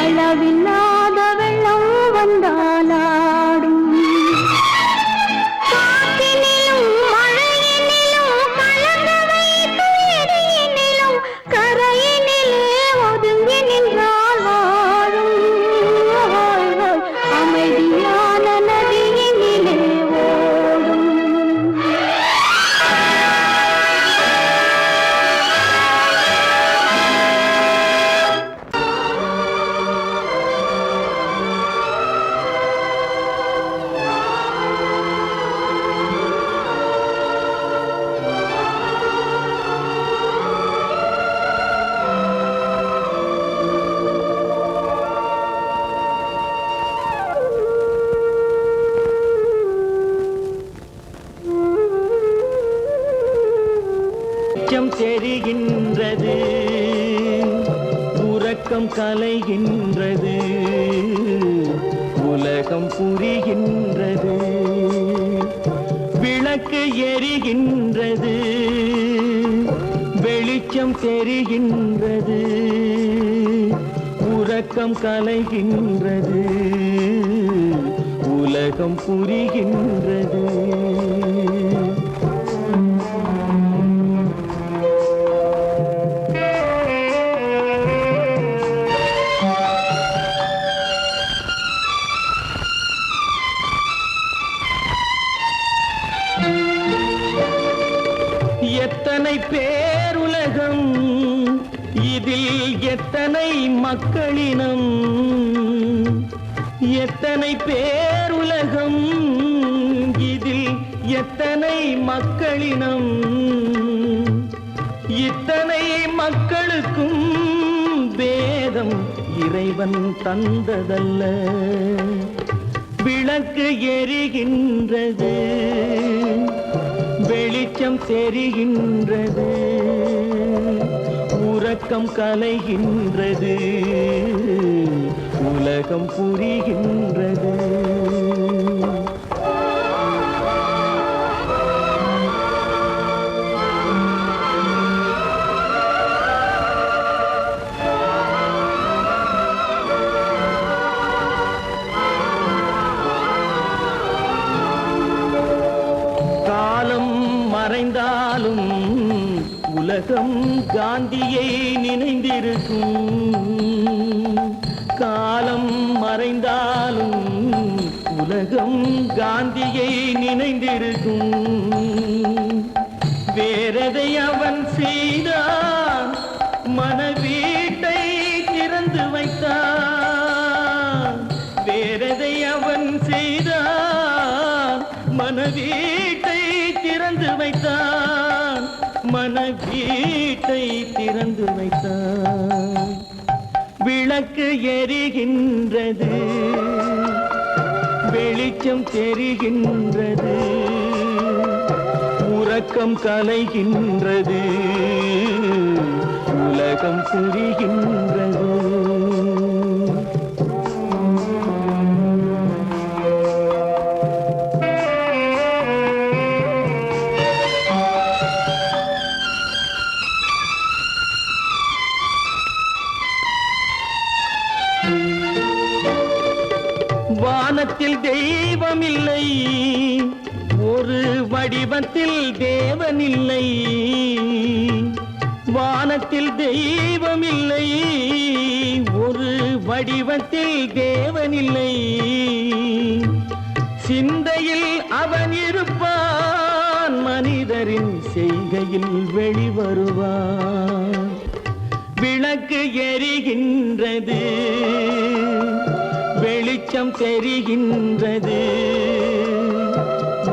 அளவில்லாத வெள்ளம் வந்தாலாடும் காற்றினிலும் மழையினிலும் கலந்து வைத்து இடியினிலும் கரையினிலே ஒதுங்கி நின்றால் வாழும் அமைதியான நதியினிலே ஓடும் வெளிச்சம் தெரிகின்றது, உறக்கம் கலைகின்றது, உலகம் புரிகின்றது, விளக்கு எரிகின்றது, வெளிச்சம் தெரிகின்றது, உறக்கம் கலைகின்றது, உலகம் புரிகின்றது. எத்தனை பேருலகம், இதில் எத்தனை மக்களினம், எத்தனை பேருலகம், இதில் எத்தனை மக்களினம், இத்தனை மக்களுக்கும் வேதம் இறைவன் தந்ததல்ல. விளக்கு எரிகின்றது, வெளிச்சம் தெரிகின்றது, உறக்கம் கலைகின்றது, உலகம் புரிகின்றது. மறைந்தாலும் உலகம் காந்தியை நினைந்திருக்கும், காலம் மறைந்தாலும் உலகம் காந்தியை நினைந்திருக்கும். வேறெதை அவன் செய்தான், மனவீட்டை திறந்து வைத்தான். வேறெதை அவன் செய்தான், மனவீட்டை திறந்து வைத்தான், மனவீட்டை திறந்து வைத்தான். விளக்கு எரிகின்றது, வெளிச்சம் தெரிகின்றது, உறக்கம் கலைகின்றது, உலகம் புரிகின்றது. வானத்தில் தெய்வம் இல்லை, ஒரு வடிவத்தில் தேவன் இல்லை. வானத்தில் தெய்வம் இல்லை, ஒரு வடிவத்தில் தேவன் இல்லை. சிந்தையில் அவன் இருப்பான், மனிதரின் செய்கையில் வெளிவருவான். விளக்கு எரிகின்றது, வெளிச்சம் தெரிகின்றது,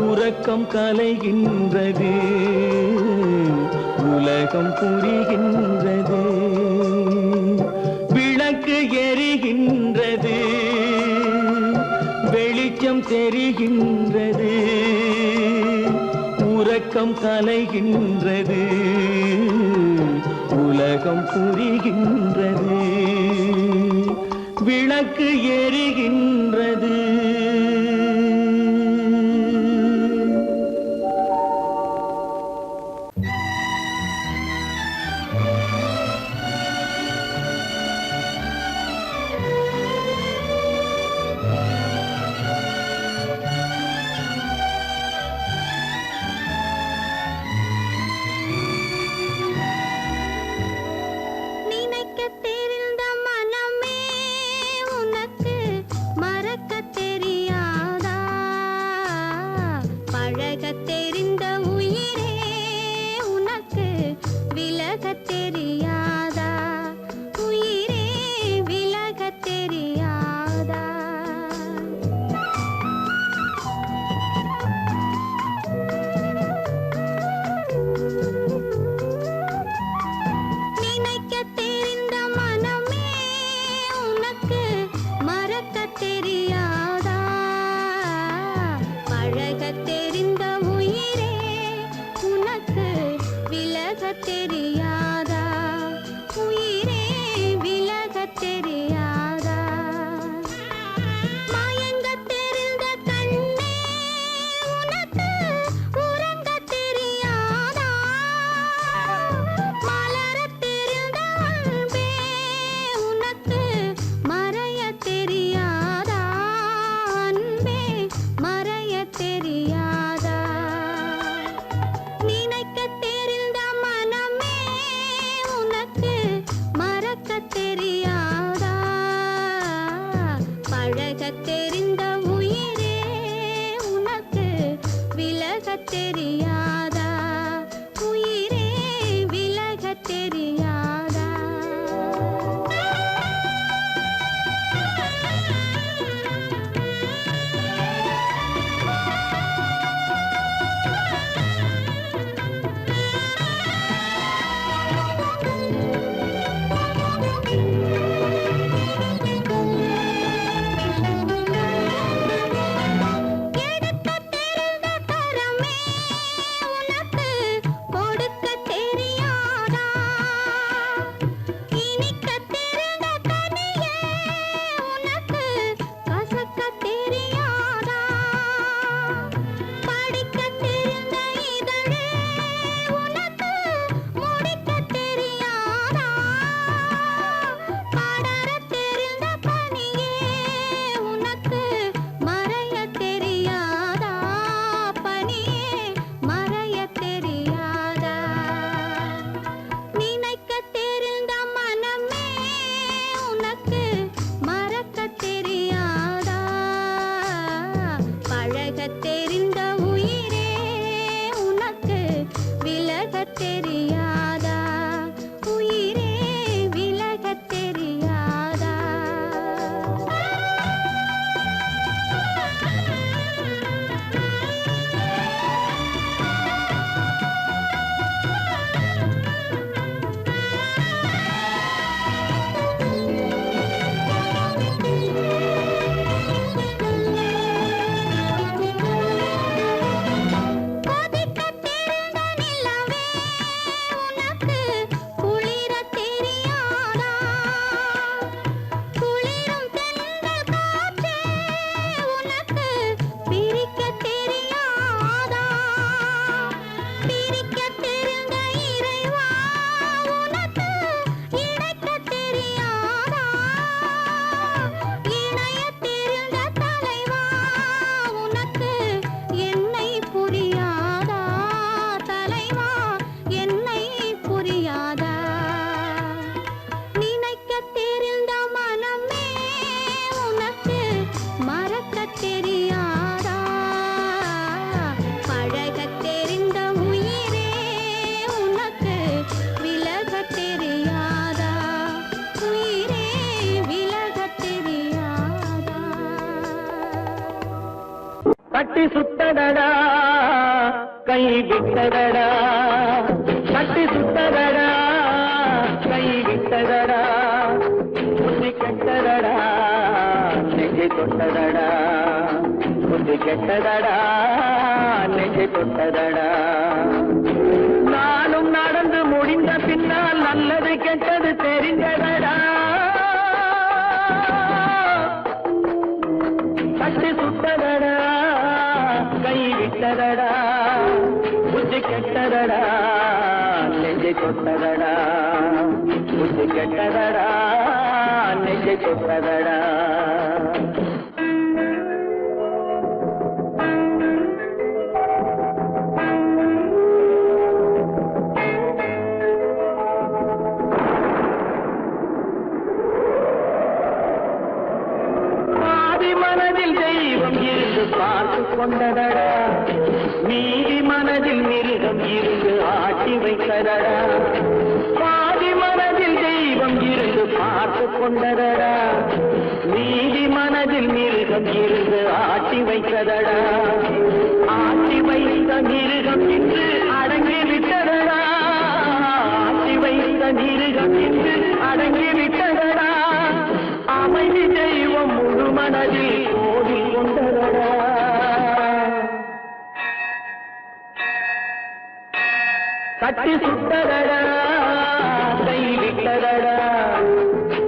உறக்கம் கலைகின்றது, உலகம் புரிகின்றது. விளக்கு எரிகின்றது, வெளிச்சம் தெரிகின்றது, உறக்கம் கலைகின்றது, உலகம் புரிகின்றது. விளக்கு எரிகின்றது. கட்டி சுட்டதடா கை விட்டதடா கட்டி சுட்டதடா கை விட்டதடா புத்தி கெட்டதடா நெஞ்சை தொட்டதடா புத்தி கெட்டதடா நெஞ்சை தொட்டதடா நானும் நடந்து முடிந்த பின்னால் நல்லது கெட்டது தெரிந்ததடா கட்டி சுட்டதடா கை விட்டதடா புத்தி கெட்டதடா நெஞ்சை தொட்டதடா புத்தி கெட்டதடா நெஞ்சை தொட்டதடா மனதில் தெய்வம் இருந்து பார்த்து கொண்டதடா நீதி மனதில் மிருகம் இருந்து ஆட்டி வைத்ததடா பாதி மனதில் தெய்வம் இருந்து பார்த்து கொண்டதடா நீதி மனதில் மிருகம் இருந்து ஆட்டி வைத்ததடா ஆட்டி வைத்த மிருகம் இன்று அடங்கி விட்டதடா ஆட்டி வைத்த மிருகம் இன்று அடங்கி விட்டதடா அமைதி தெய்வம் முழு மனதில் கோவில் கொண்டதடா கட்டி சுட்டதடா கை விட்டதடா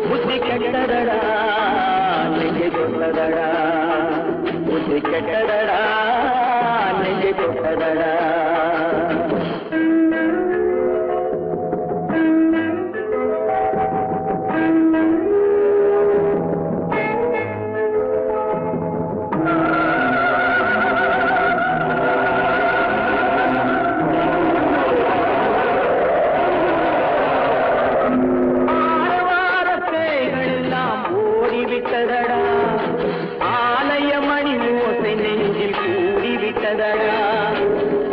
புத்தி கெட்டதடா நெஞ்சை தொட்டதடா புத்தி கெட்டதடா நெஞ்சை தொட்டதடா ஆலயமணி ஓசை நெஞ்சில் கூடிவிட்டதடா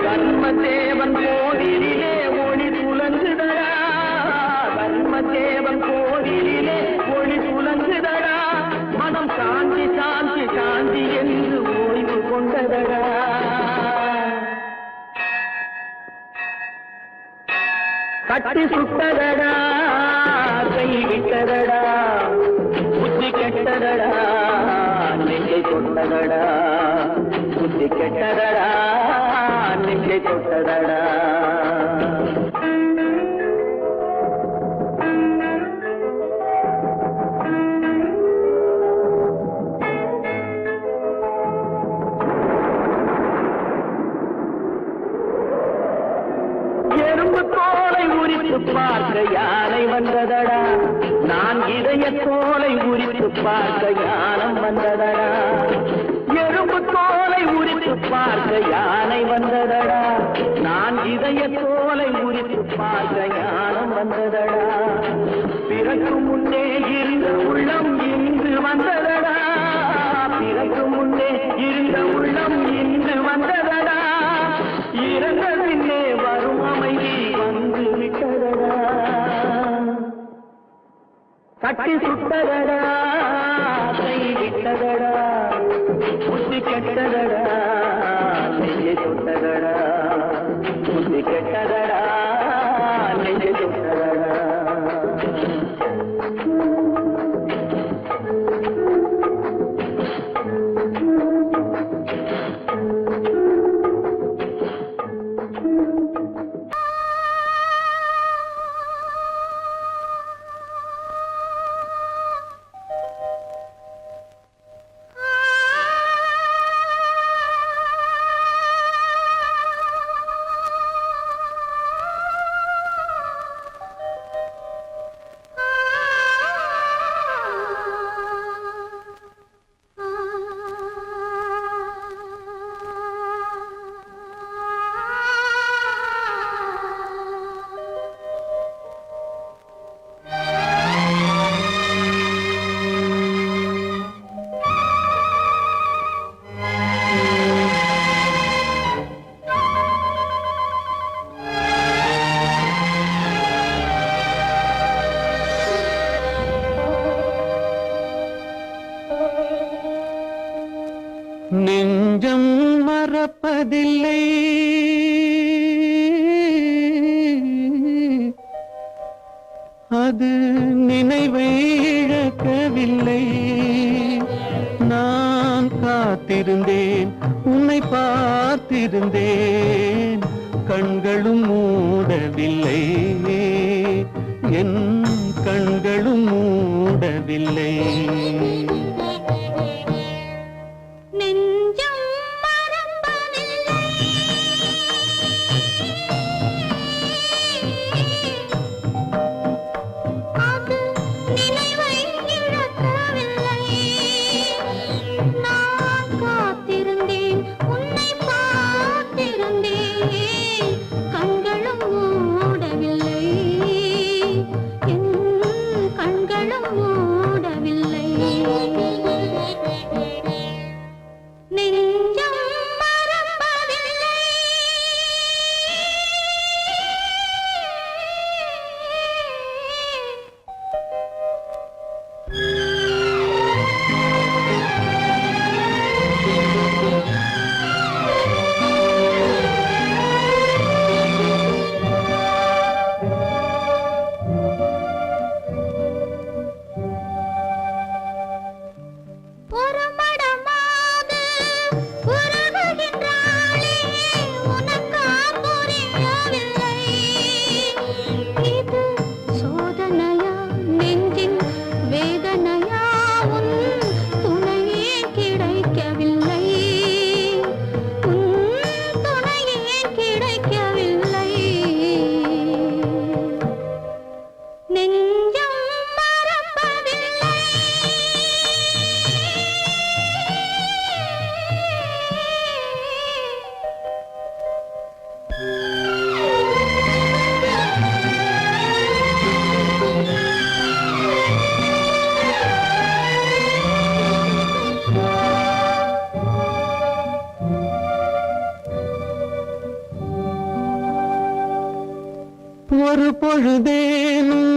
கர்மதேவன் கோவிலிலே ஒளி துலங்குதடா கர்மதேவன் கோவிலிலே ஒளி துலங்குதடா மனம் சாந்தி சாந்தி சாந்தி என்று ஓய்வு கொண்டதடா கட்டி சுட்டதடா கை விட்டதடா புத்தி கெட்டதடா நெஞ்சை தொட்டதடா புத்தி கெட்டதடா நெஞ்சை தொட்டதடா எறும்பு தோலை உரித்து பார்க்க யானை வந்ததடா நான் இதய தோலை உரித்து பார்க்க யானம் வந்ததடா எறும்பு தோலை உரித்து பார்க்க யானை வந்ததடா நான் இதய தோலை உரித்து பார்க்க யானம் வந்ததடா பிறகு முன்னே இருந்த உள்ளம் இன்று வந்ததடா பிறகு முன்னே இருந்த உள்ளம் இன்று வந்ததடா இறந்த பின்னே வரும் அமைதி வந்து விட்டதடா கட்டி சுட்டதடா கை விட்டதடா புத்தி கெட்டதடா நெஞ்சை தொட்டதடா புத்தி கெட்டதடா நெஞ்சை தொட்டதடா நெஞ்சம் மறப்பதில்லை, அது நினைவை இழக்கவில்லை. நான் காத்திருந்தேன், உன்னை பார்த்திருந்தேன், கண்களும் மூடவில்லை, என் கண்களும் மூடவில்லை. நெஞ்சம் மறப்பதில்லை, அது நினைவை இழக்கவில்லை. நான் காத்திருந்தேன், உன்னை பார்த்திருந்தேன், கண்களும் மூடவில்லை, என் கண்களும் மூடவில்லை. நெஞ்சம் மறப்பதில்லை. ஒரு மடமாக உருகுகின்றாளே, உனக்கா புரியவில்லை? இது சோதனையா, நெஞ்சின் வேதனையா, உன் துணையே கிடைக்கவில்லை, உன் துணையே கிடைக்கவில்லை. நெஞ்சம் மறப்பதில்லை. ஒரு பொழுதேனும்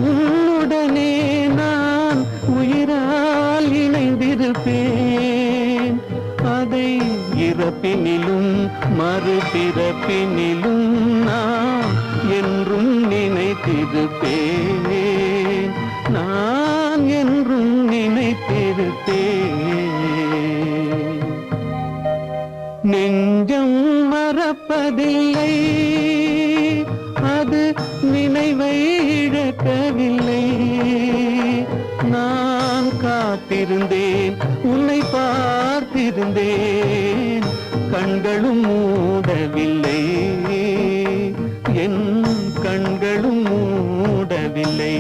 உன்னுடனே நான் உயிரால் இணைந்திருப்பேன். அதை இறப்பினிலும் மறுபிறப்பினிலும் நான் என்றும் நினைத்திருப்பேன், நான் என்றும் நினைத்திருப்பேன். நெஞ்சம் மறப்பதில்லை, அது நினைவை இழக்கவில்லை. நான் காத்திருந்தேன், உன்னை பார்த்திருந்தேன், கண்களும் மூடவில்லை, என் கண்களும் மூடவில்லை.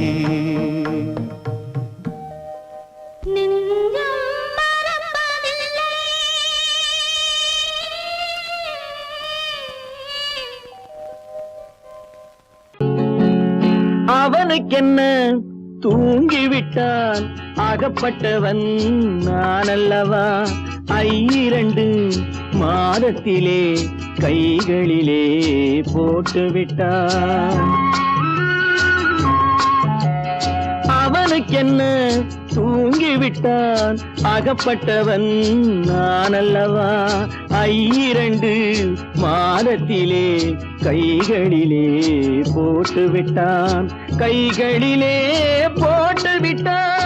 நெஞ்சம் மறப்பதில்லை. அவனுக்கென்ன தூங்கிவிட்டான், அகப்பட்டவன் நான் அல்லவா? 2 மாதத்திலே கைகளிலே போட்டுவிட்டான். அவனுக்கென்ன தூங்கிவிட்டான், அகப்பட்டவன் நான் அல்லவா? 2 மாதத்திலே கைகளிலே போட்டுவிட்டான், கைகளிலே போட்டுவிட்டான்.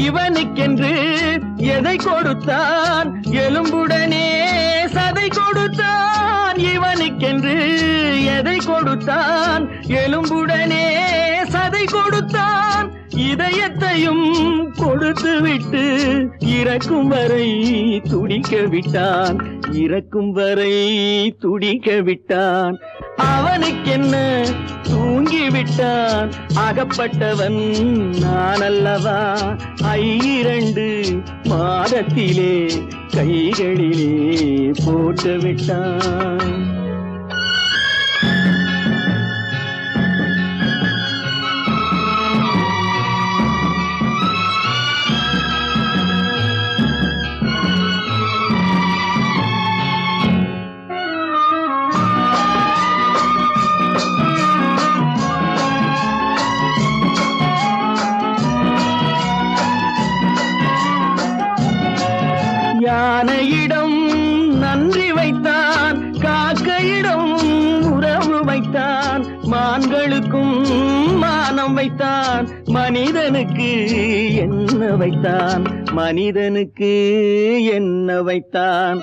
இவனுக்கென்று எதை கொடுத்தான், எலும்புடனே சதை கொடுத்தான். இவனுக்கென்று எதை கொடுத்தான், எலும்புடனே சதை கொடுத்தான். இதயத்தையும் கொடுத்து விட்டு இறக்கும் வரை துடிக்க விட்டான், இறக்கும் வரை துடிக்க விட்டான். அவனுக்கென்ன தூங்கிவிட்டான், அகப்பட்டவன் நான் அல்லவா? 2 மாதத்திலே கைகளிலே போட்டு விட்டான். யானையிடம் நன்றி வைத்தான், காக்கையிடம் உறவு வைத்தான், மான்களுக்கும் மானம் வைத்தான், மனிதனுக்கு என்ன வைத்தான், மனிதனுக்கு என்ன வைத்தான்.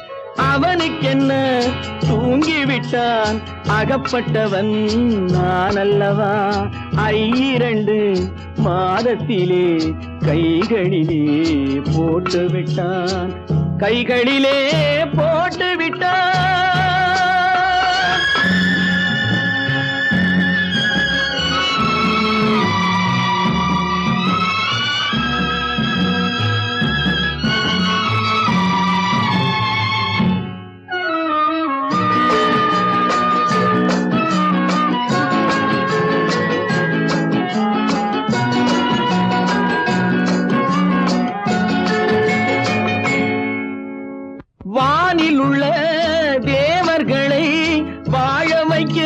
அவனுக்கென்ன தூங்கிவிட்டான், அகப்பட்டவன் நான் அல்லவா. 2 மாதத்திலே கைகளிலே போட்டு விட்டான், கைகளிலே போட்டு விட்டான். வானில் உள்ள தேவர்களை வாழ வைக்க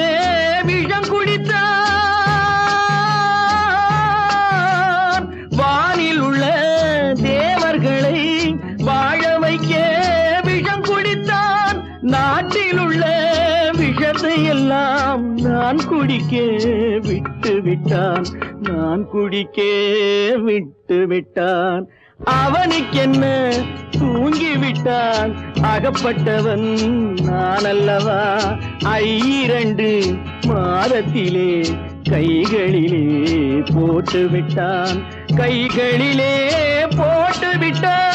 விஷம் குடித்தான். வானில் உள்ள தேவர்களை வாழ வைக்க விஷம் குடித்தான். நாட்டில் உள்ள விஷத்தை எல்லாம் நான் குடிக்க விட்டு விட்டான், நான் குடிக்க விட்டு விட்டான். அவனுக்கென்ன தூங்கிவிட்டான், அகப்பட்டவன் நான் அல்லவா. 2 மாதத்திலே கைகளிலே போட்டு விட்டான், கைகளிலே போட்டு விட்டான்.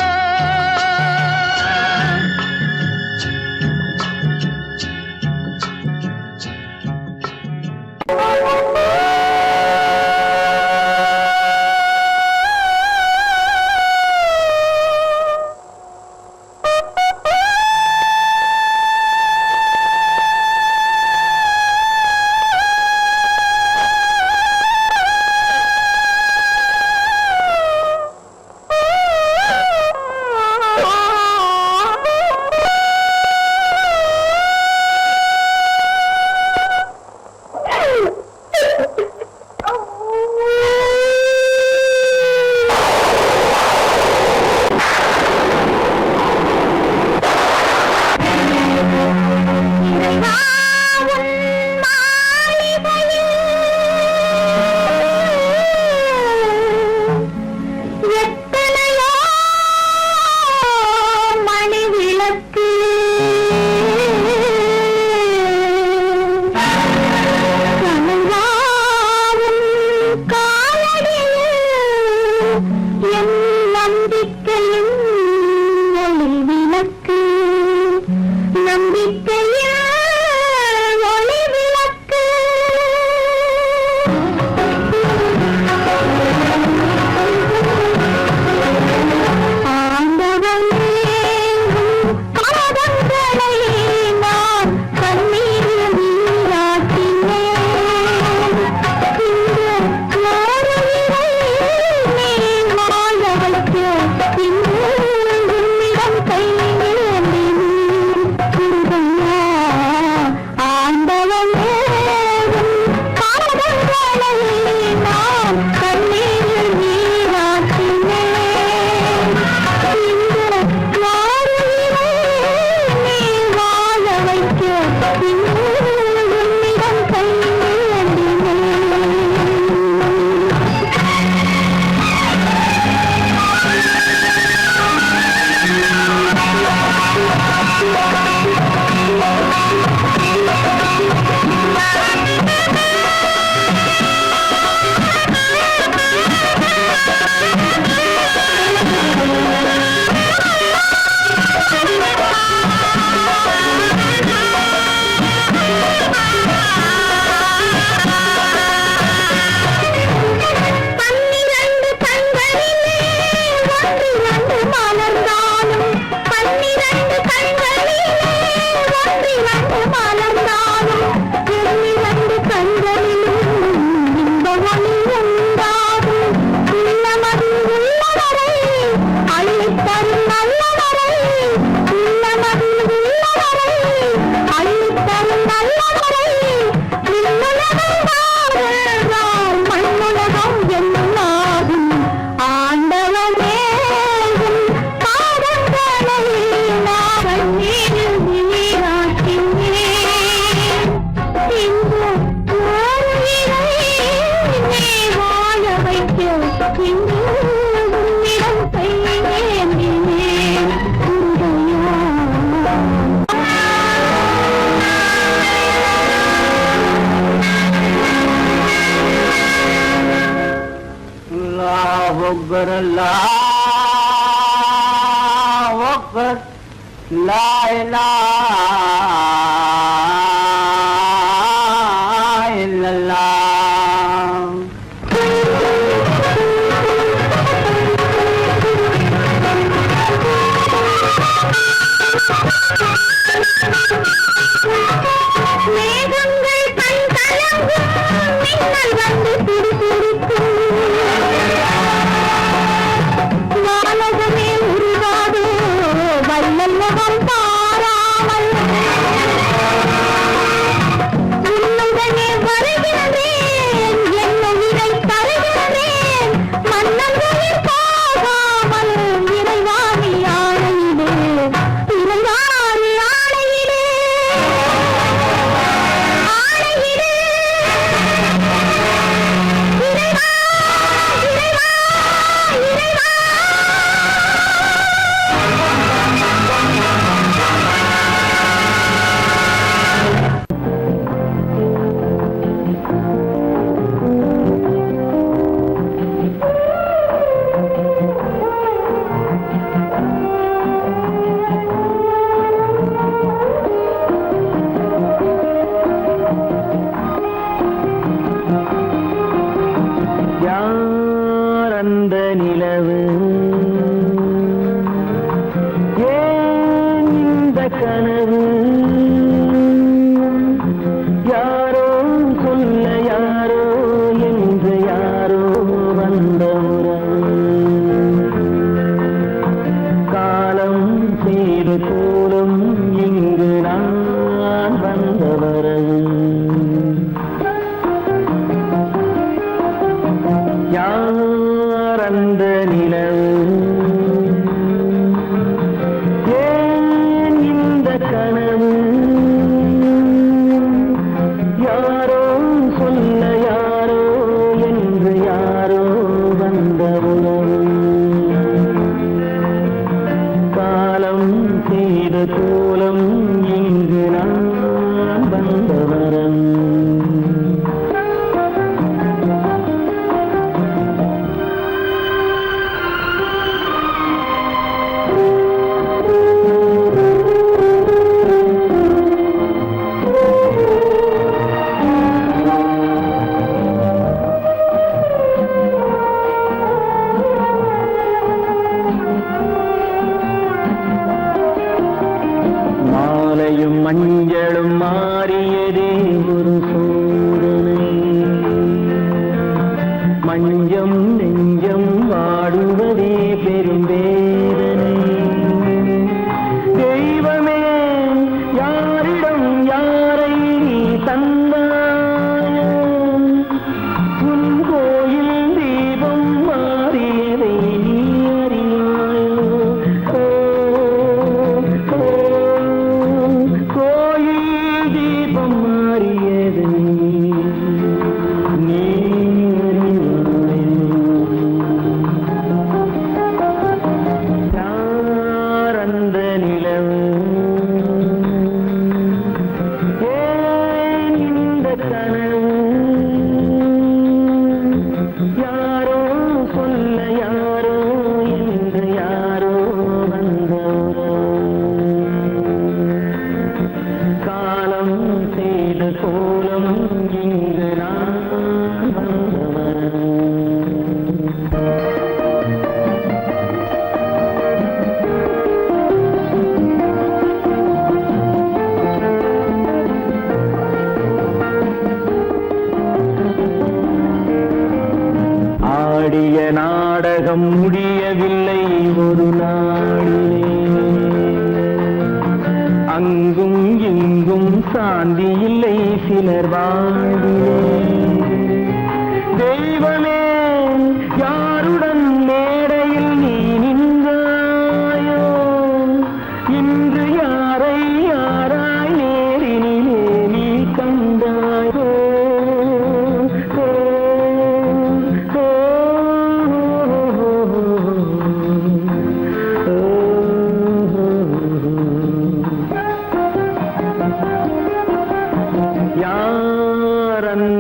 மலர்ந்தாலும் 12 أكبر لا إله إلا الله மேகங்கள் கண் கலங்கும் மின்னல் வந்து துடிதுடிக்கும் வானகமே உருவாதோ வள்ளல் முகம் பாராமல் உன்னுடனே வருகிறேன் என்ன விடை தருகிறேன் மன்னங்களில் போகாமல் இறைவாணி ஆணையிலே இறைவாணி ஆணையிலே ஆணையிலே இறைவா இறைவா இறைவா யார் அந்த நிலவு ஏன் இந்த கனவு யாரோ சொல்ல யாரோ என்று யாரோ வந்த உறவு காலம் செய்து கூறும் இங்கு நான் வந்த வரவு யார் அந்த நிலவு ஏன் இந்த கனவு யாரோ சொல்ல யாரோ என்று யாரோ வந்த உறவு காலம் செய்த கோலம் இங்கு நான் வந்த வரவு மாலையும் மஞ்சளும் மாறியதே ஒரு சோதனை மஞ்சம் நெஞ்சம் வாடுவதே பெரும் வேதனை தெய்வமே யாரிடம் யாரை நீ தந்தாயோ உன் கோயில் தீபம் மாறியதை நீ அறியாயோ கோயில் தீபம் மாறியதை நீ யார் அந்த நிலவு ஏன் இந்த கனவு யாரோ சொல்ல யாரோ என்று யாரோ வந்த காலம் செய்த கோலம் இங்கு நான் வந்தவன் ஆடிய நாடகம் முடியவில்லை ஒரு நாளிலே அங்கும் இங்கும் சாந்தி இல்லை சிலர் வாழ்விலே தெய்வமே யாருடன் மேடையில் நீ நின்றாயோ இன்று யாரை யாராய் நேரினிலே நீ கண்டாயோ யார் அந்த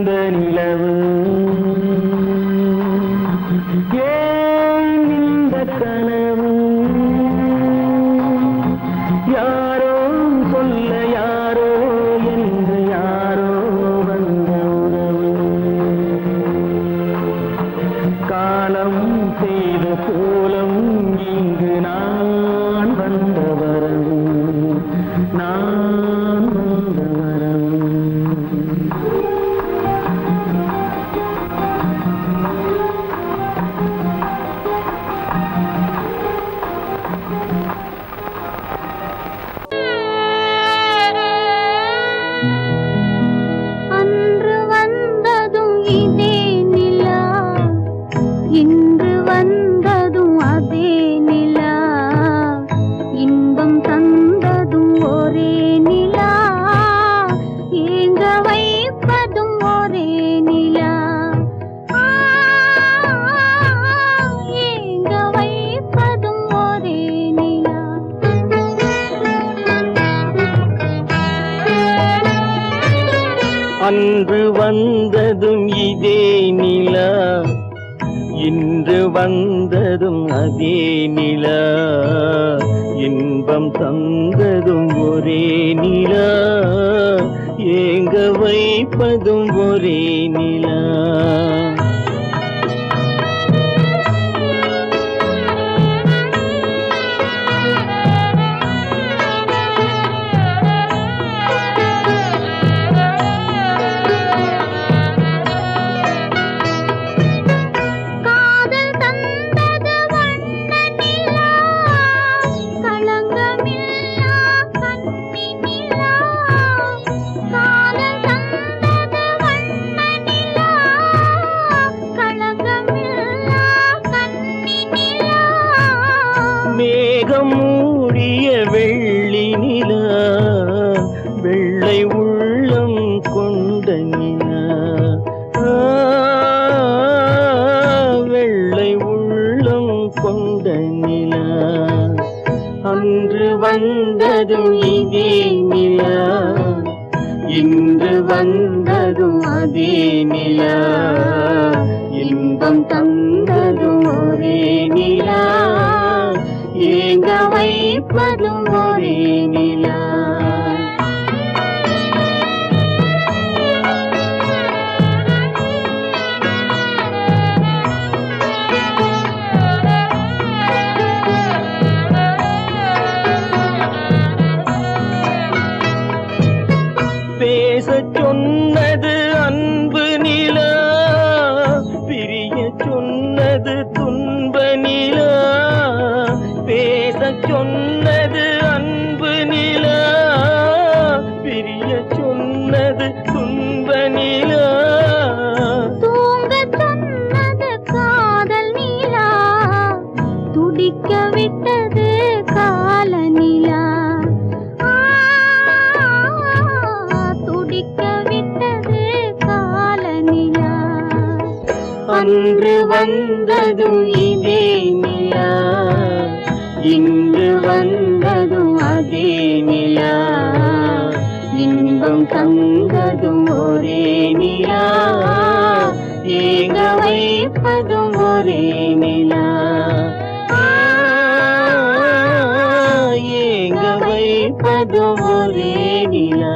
வந்ததும் அதே நிலா, இன்பம் தந்ததும் ஒரே நிலா, ஏங்க வைப்பதும் ஒரே நிலா. காதல் தந்தது வண்ண நிலா, களங்கமில்லா கன்னி நிலா. காதல் தந்தது வண்ண நிலா, களங்கமில்லா கன்னி நிலா. மேகம் மூடிய வெள்ளி நிலா, வெள்ளை உள்ளம் கொண்ட நிலா, வெள்ளை உள்ளம் கொண்ட நிலா. அன்று வந்ததும் இதே நிலா, இன்று வந்ததும் அதே நிலா, இன்பம் தந்ததும் ஒரே நிலா, ஏங்க வைப்பதும் ஒரே நிலா. பேசச் சொன்னது அன்பு நிலா, பிரிய சொன்னது துன்ப நிலா. பேசச் சொன்னது அன்பு நிலா, பிரிய சொன்னது துன்ப நிலா. தூங்கச் சொன்னது காதல் நிலா, துடிக்க விட்டது கால நிலா. துடிக்க விட்டது கால நிலா. அன்று வந்ததும் இதே நிலா, இன்று வந்ததும் அதே நிலா, இன்பம் தந்ததும் ஒரே நிலா, ஏங்க வைப்பதும் ஒரே நிலா. ஏங்க வைப்பதும் ஒரே நிலா.